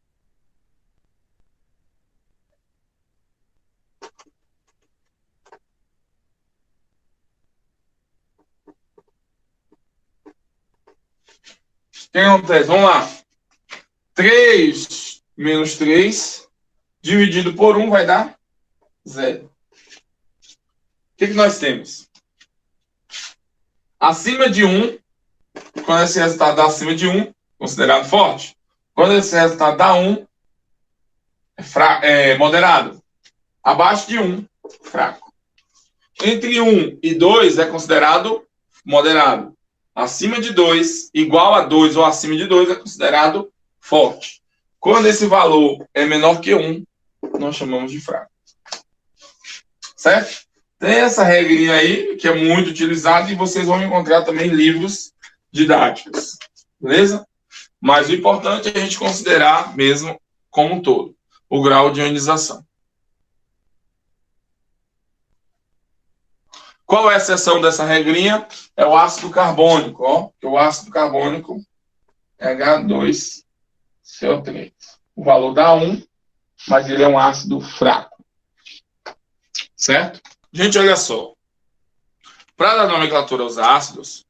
O que acontece? Vamos lá. 3 menos 3 dividido por 1 vai dar 0. O que nós temos? Acima de 1, quando esse resultado dá acima de 1, considerado forte. Quando esse resultado dá 1, é moderado. Abaixo de 1, fraco. Entre 1 e 2 é considerado moderado. Acima de 2, igual a 2 ou acima de 2 é considerado forte. Quando esse valor é menor que 1, nós chamamos de fraco. Certo? Tem essa regrinha aí, que é muito utilizada, e vocês vão encontrar também em livros didáticos. Beleza? Mas o importante é a gente considerar mesmo como um todo, o grau de ionização. Qual é a exceção dessa regrinha? É o ácido carbônico, ó. O ácido carbônico é H2CO3. O valor dá 1, mas ele é um ácido fraco. Certo? Gente, olha só. Para dar nomenclatura aos ácidos,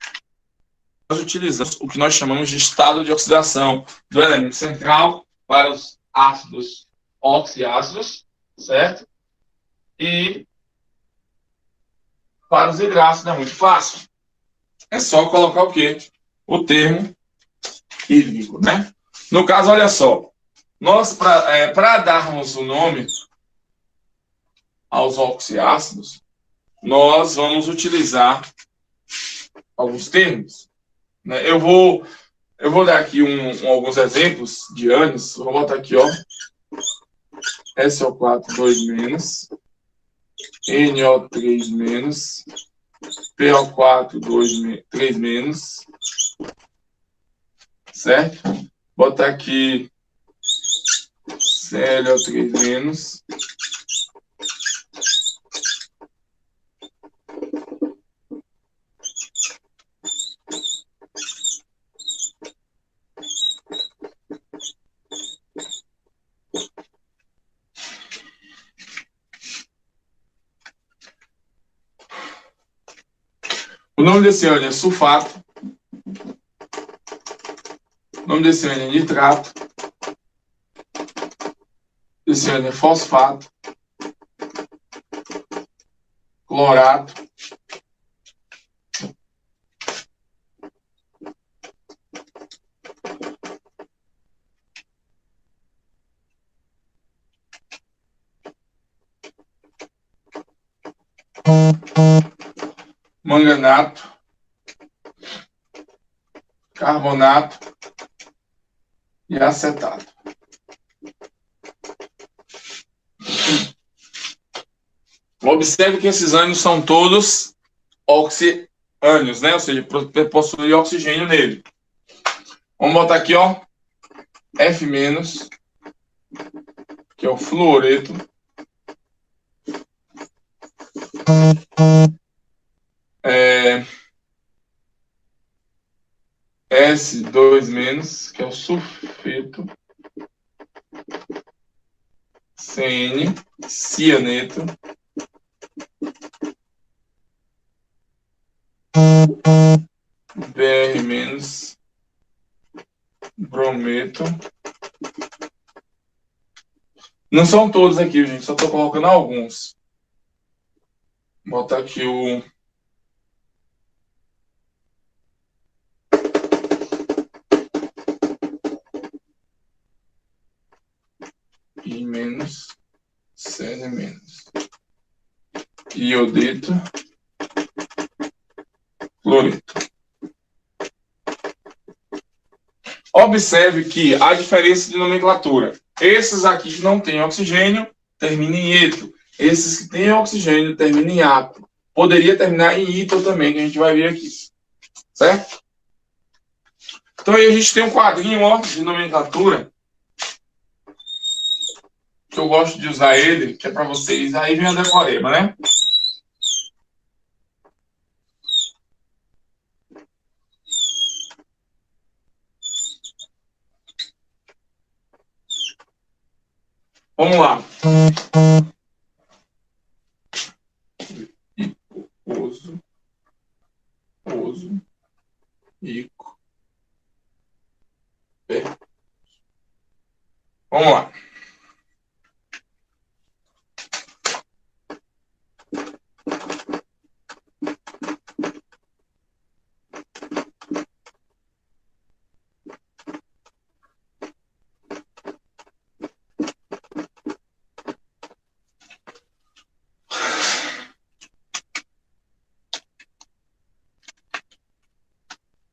nós utilizamos o que nós chamamos de estado de oxidação do elemento central para os ácidos oxiácidos, certo? E para os hidrácidos é muito fácil. É só colocar o quê? O termo hídrico, né? No caso, olha só. Nós, para darmos o nome aos oxiácidos, nós vamos utilizar alguns termos. Né? Eu vou dar aqui alguns exemplos de ânions. Vou botar aqui, ó. SO4 2-, NO3-, PO4 3-, certo? botar aqui ClO3-. O nome desse ânion é sulfato. O nome desse ânion é nitrato. Esse ânion é fosfato. Clorato. Manganato. Carbonato e acetato. Observe que esses ânions são todos oxiânions, né? Ou seja, possui oxigênio nele. Vamos botar aqui, ó, F-, que é o fluoreto. S2-, que é o sulfeto. CN, cianeto. Br-, brometo. Não são todos aqui, gente, só estou colocando alguns. Vou botar aqui o I-, Cn-. Iodeto, cloreto. Observe que há diferença de nomenclatura. Esses aqui que não têm oxigênio, terminam em eto. Esses que têm oxigênio, terminam em ato. Poderia terminar em ito também, que a gente vai ver aqui. Certo? Então aí a gente tem um quadrinho, ó, de nomenclatura, que eu gosto de usar ele, que é para vocês. Aí vem a decoreba, né? Vamos lá. Oso, ico, pé. Vamos lá.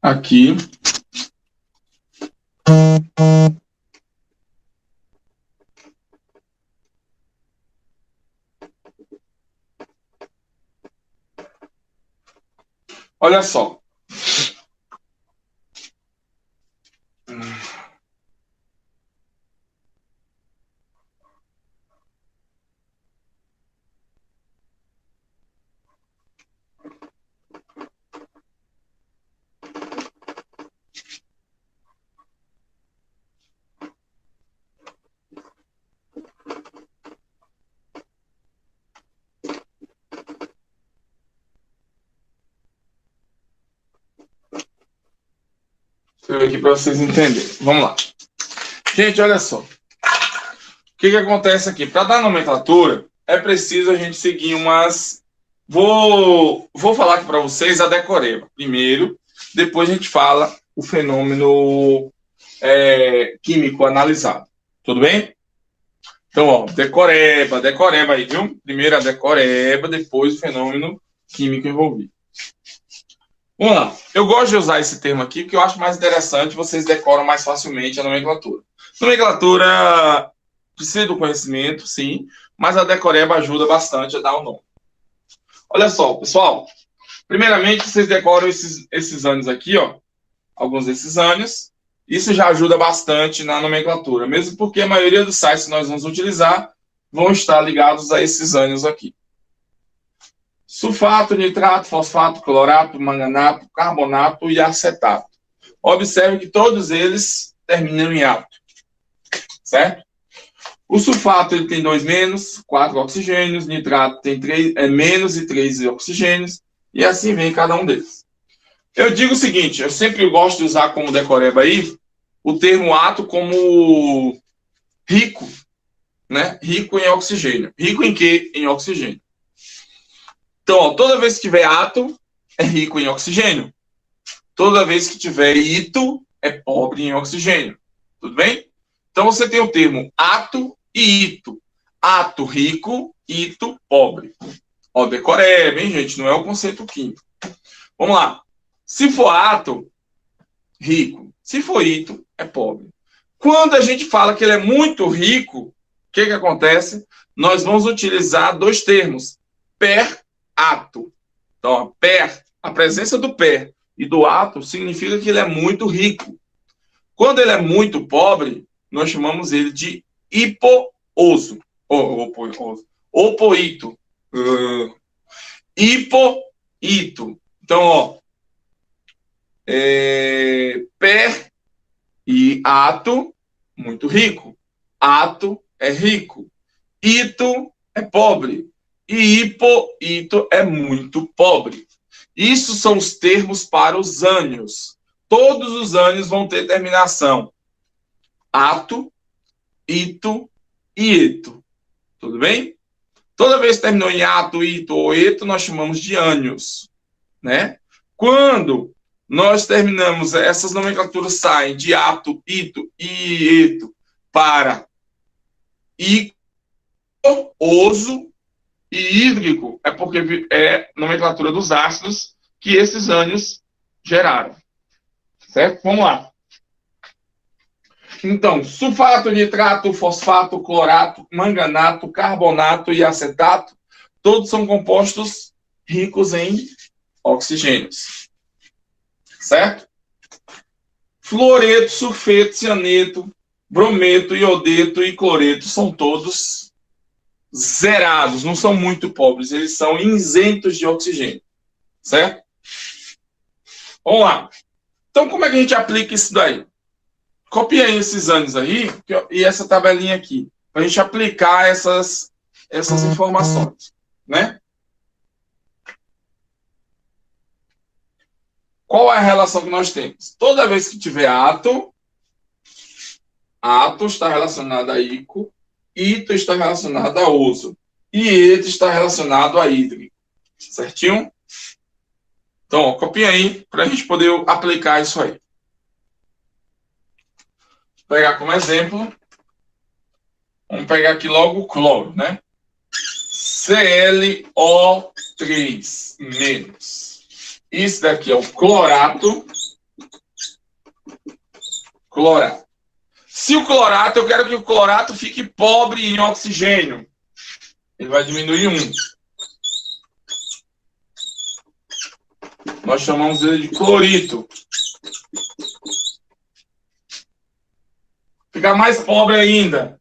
Aqui. Olha só. Aqui para vocês entenderem. Vamos lá. Gente, olha só. O que acontece aqui? Para dar nomenclatura, é preciso a gente seguir umas... Vou falar aqui para vocês a decoreba primeiro, depois a gente fala o fenômeno químico analisado. Tudo bem? Então, ó, decoreba aí, viu? Primeiro a decoreba, depois o fenômeno químico envolvido. Vamos lá. Eu gosto de usar esse termo aqui porque eu acho mais interessante, vocês decoram mais facilmente a nomenclatura. Nomenclatura precisa do conhecimento, sim, mas a decoreba ajuda bastante a dar o nome. Olha só, pessoal. Primeiramente, vocês decoram esses ânions aqui, ó. Alguns desses ânions. Isso já ajuda bastante na nomenclatura, mesmo porque a maioria dos sites que nós vamos utilizar vão estar ligados a esses ânions aqui. Sulfato, nitrato, fosfato, clorato, manganato, carbonato e acetato. Observe que todos eles terminam em ato, certo? O sulfato ele tem 2 menos, 4 oxigênios, nitrato tem 3, menos e 3 oxigênios, e assim vem cada um deles. Eu digo o seguinte, eu sempre gosto de usar como decoreba aí o termo ato como rico, né? Rico em oxigênio. Rico em quê? Em oxigênio. Então, ó, toda vez que tiver ato, é rico em oxigênio. Toda vez que tiver ito, é pobre em oxigênio. Tudo bem? Então, você tem o termo ato e ito. Ato rico, ito pobre. Ó, decoreba, hein, gente? Não é o conceito químico. Vamos lá. Se for ato, rico. Se for ito, é pobre. Quando a gente fala que ele é muito rico, o que acontece? Nós vamos utilizar 2 termos. Per ato. Então, per, a presença do per e do ato significa que ele é muito rico. Quando ele é muito pobre, nós chamamos ele de hipooso. Opoito. Hipoito. Então, ó, per e ato, muito rico. Ato é rico. Ito é pobre. E hipoito é muito pobre. Isso são os termos para os ânions. Todos os ânions vão ter terminação ato, ito e eto. Tudo bem? Toda vez que terminou em ato, ito ou eto, nós chamamos de ânions, né? Quando nós terminamos, essas nomenclaturas saem de ato, ito e eto para ico, oso e hídrico, é porque é nomenclatura dos ácidos que esses ânions geraram. Certo? Vamos lá. Então, sulfato, nitrato, fosfato, clorato, manganato, carbonato e acetato, todos são compostos ricos em oxigênios. Certo? Fluoreto, sulfeto, cianeto, brometo, iodeto e cloreto são todos zerados, não são muito pobres, eles são isentos de oxigênio. Certo? Vamos lá. Então, como é que a gente aplica isso daí? Copia esses anos aí e essa tabelinha aqui, para a gente aplicar essas informações, né? Qual é a relação que nós temos? Toda vez que tiver ato está relacionado a ico, ito está relacionado a oso, e eto está relacionado a hídrico. Certinho? Então, ó, copia aí para a gente poder aplicar isso aí. Vou pegar como exemplo. Vamos pegar aqui logo o cloro, né? ClO3 menos. Isso daqui é o clorato. Clorato. Se o clorato, eu quero que o clorato fique pobre em oxigênio. Ele vai diminuir 1. Nós chamamos ele de clorito. Ficar mais pobre ainda.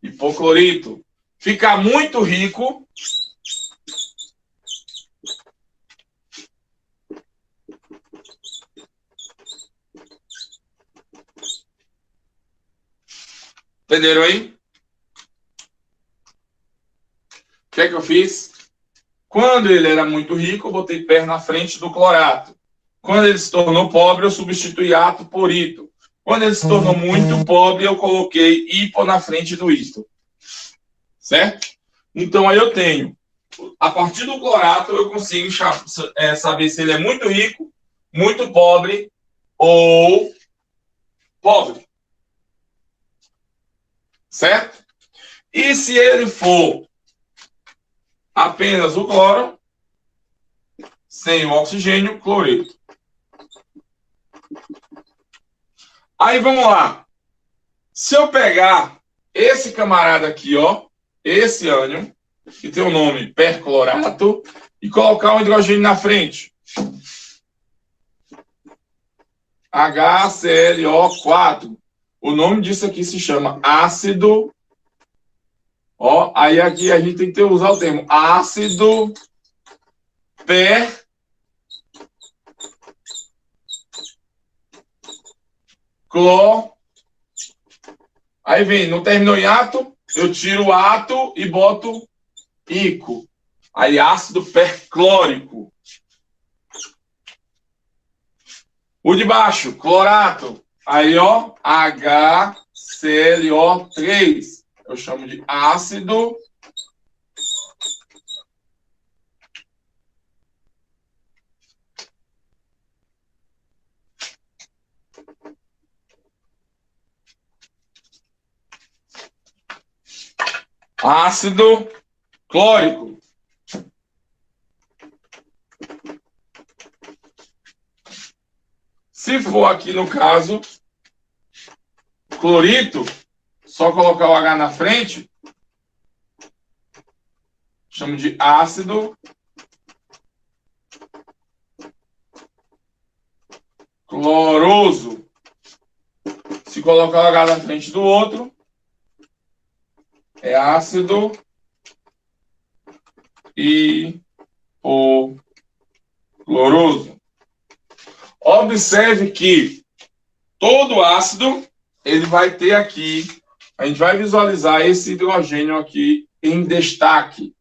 Hipoclorito. Ficar muito rico. Entenderam aí? O que é que eu fiz? Quando ele era muito rico, eu botei per na frente do clorato. Quando ele se tornou pobre, eu substituí ato por ito. Quando ele se tornou muito pobre, eu coloquei hipo na frente do ito. Certo? Então, aí eu tenho, a partir do clorato, eu consigo saber se ele é muito rico, muito pobre ou pobre. Certo? E se ele for apenas o cloro, sem o oxigênio, cloreto. Aí vamos lá. Se eu pegar esse camarada aqui, ó, esse ânion, que tem o nome perclorato, e colocar um hidrogênio na frente. HClO4. O nome disso aqui se chama ácido. Ó, aí aqui a gente tem que usar o termo ácido perclor. Aí vem, não terminou em ato, eu tiro o ato e boto ico. Aí ácido perclórico. O de baixo, clorato. Aí, ó, HClO3. Eu chamo de ácido clórico. Se for aqui no caso clorito, só colocar o H na frente, chamo de ácido cloroso. Se colocar o H na frente do outro, é ácido hipocloroso. Observe que todo ácido, ele vai ter aqui, a gente vai visualizar esse hidrogênio aqui em destaque.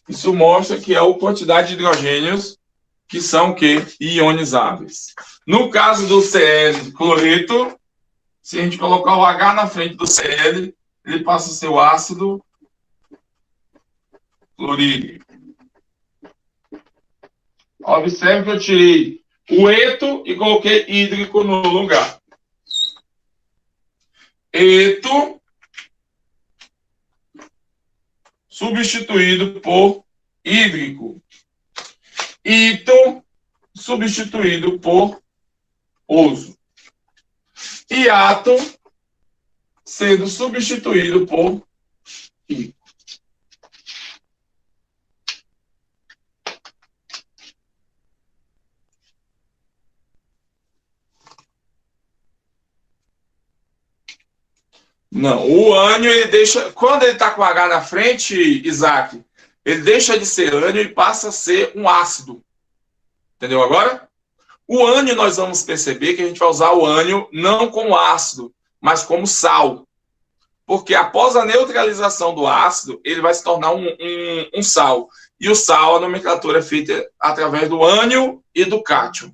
Isso mostra que é a quantidade de hidrogênios que são o quê? Ionizáveis. No caso do Cl cloreto, se a gente colocar o H na frente do Cl, ele passa a ser o ácido clorídrico. Observe que eu tirei o eto e coloquei hídrico no lugar. Eto substituído por hídrico. Ito substituído por oso. E ato sendo substituído por ico. Não, o ânion, ele deixa... Quando ele está com H na frente, Isaac, ele deixa de ser ânion e passa a ser um ácido. Entendeu agora? O ânion, nós vamos perceber que a gente vai usar o ânion não como ácido, mas como sal. Porque após a neutralização do ácido, ele vai se tornar um sal. E o sal, a nomenclatura é feita através do ânion e do cátion.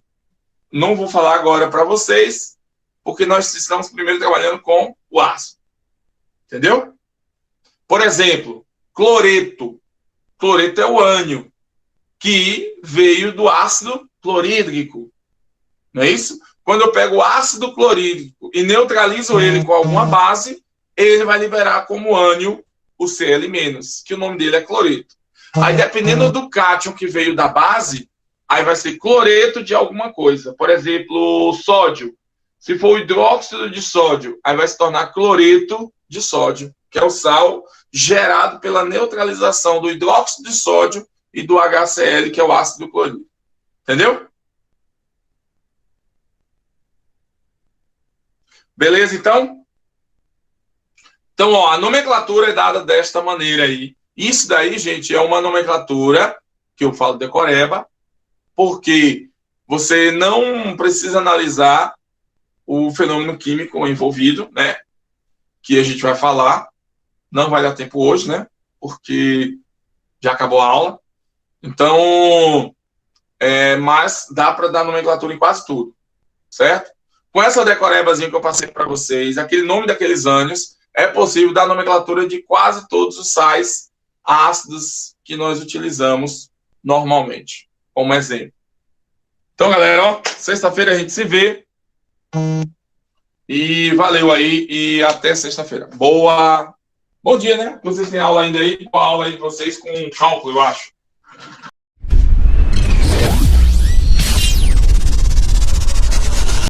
Não vou falar agora para vocês, porque nós estamos primeiro trabalhando com o ácido. Entendeu? Por exemplo, cloreto. Cloreto é o ânion, que veio do ácido clorídrico. Não é isso? Quando eu pego o ácido clorídrico e neutralizo ele com alguma base, ele vai liberar como ânion o Cl-, que o nome dele é cloreto. Aí, dependendo do cátion que veio da base, aí vai ser cloreto de alguma coisa. Por exemplo, sódio. Se for o hidróxido de sódio, aí vai se tornar cloreto de sódio, que é o sal gerado pela neutralização do hidróxido de sódio e do HCl, que é o ácido clorídrico. Entendeu? Beleza, então? Então, ó, a nomenclatura é dada desta maneira aí. Isso daí, gente, é uma nomenclatura que eu falo decoreba, porque você não precisa analisar o fenômeno químico envolvido, né? Que a gente vai falar. Não vai dar tempo hoje, né? Porque já acabou a aula. Então, mas dá para dar nomenclatura em quase tudo, certo? Com essa decorebazinha que eu passei para vocês, aquele nome daqueles ânions, é possível dar nomenclatura de quase todos os sais ácidos que nós utilizamos normalmente, como exemplo. Então, galera, ó, sexta-feira a gente se vê. E valeu aí e até sexta-feira. Bom dia, né? Vocês têm aula ainda aí? Qual aula aí de vocês com cálculo, eu acho.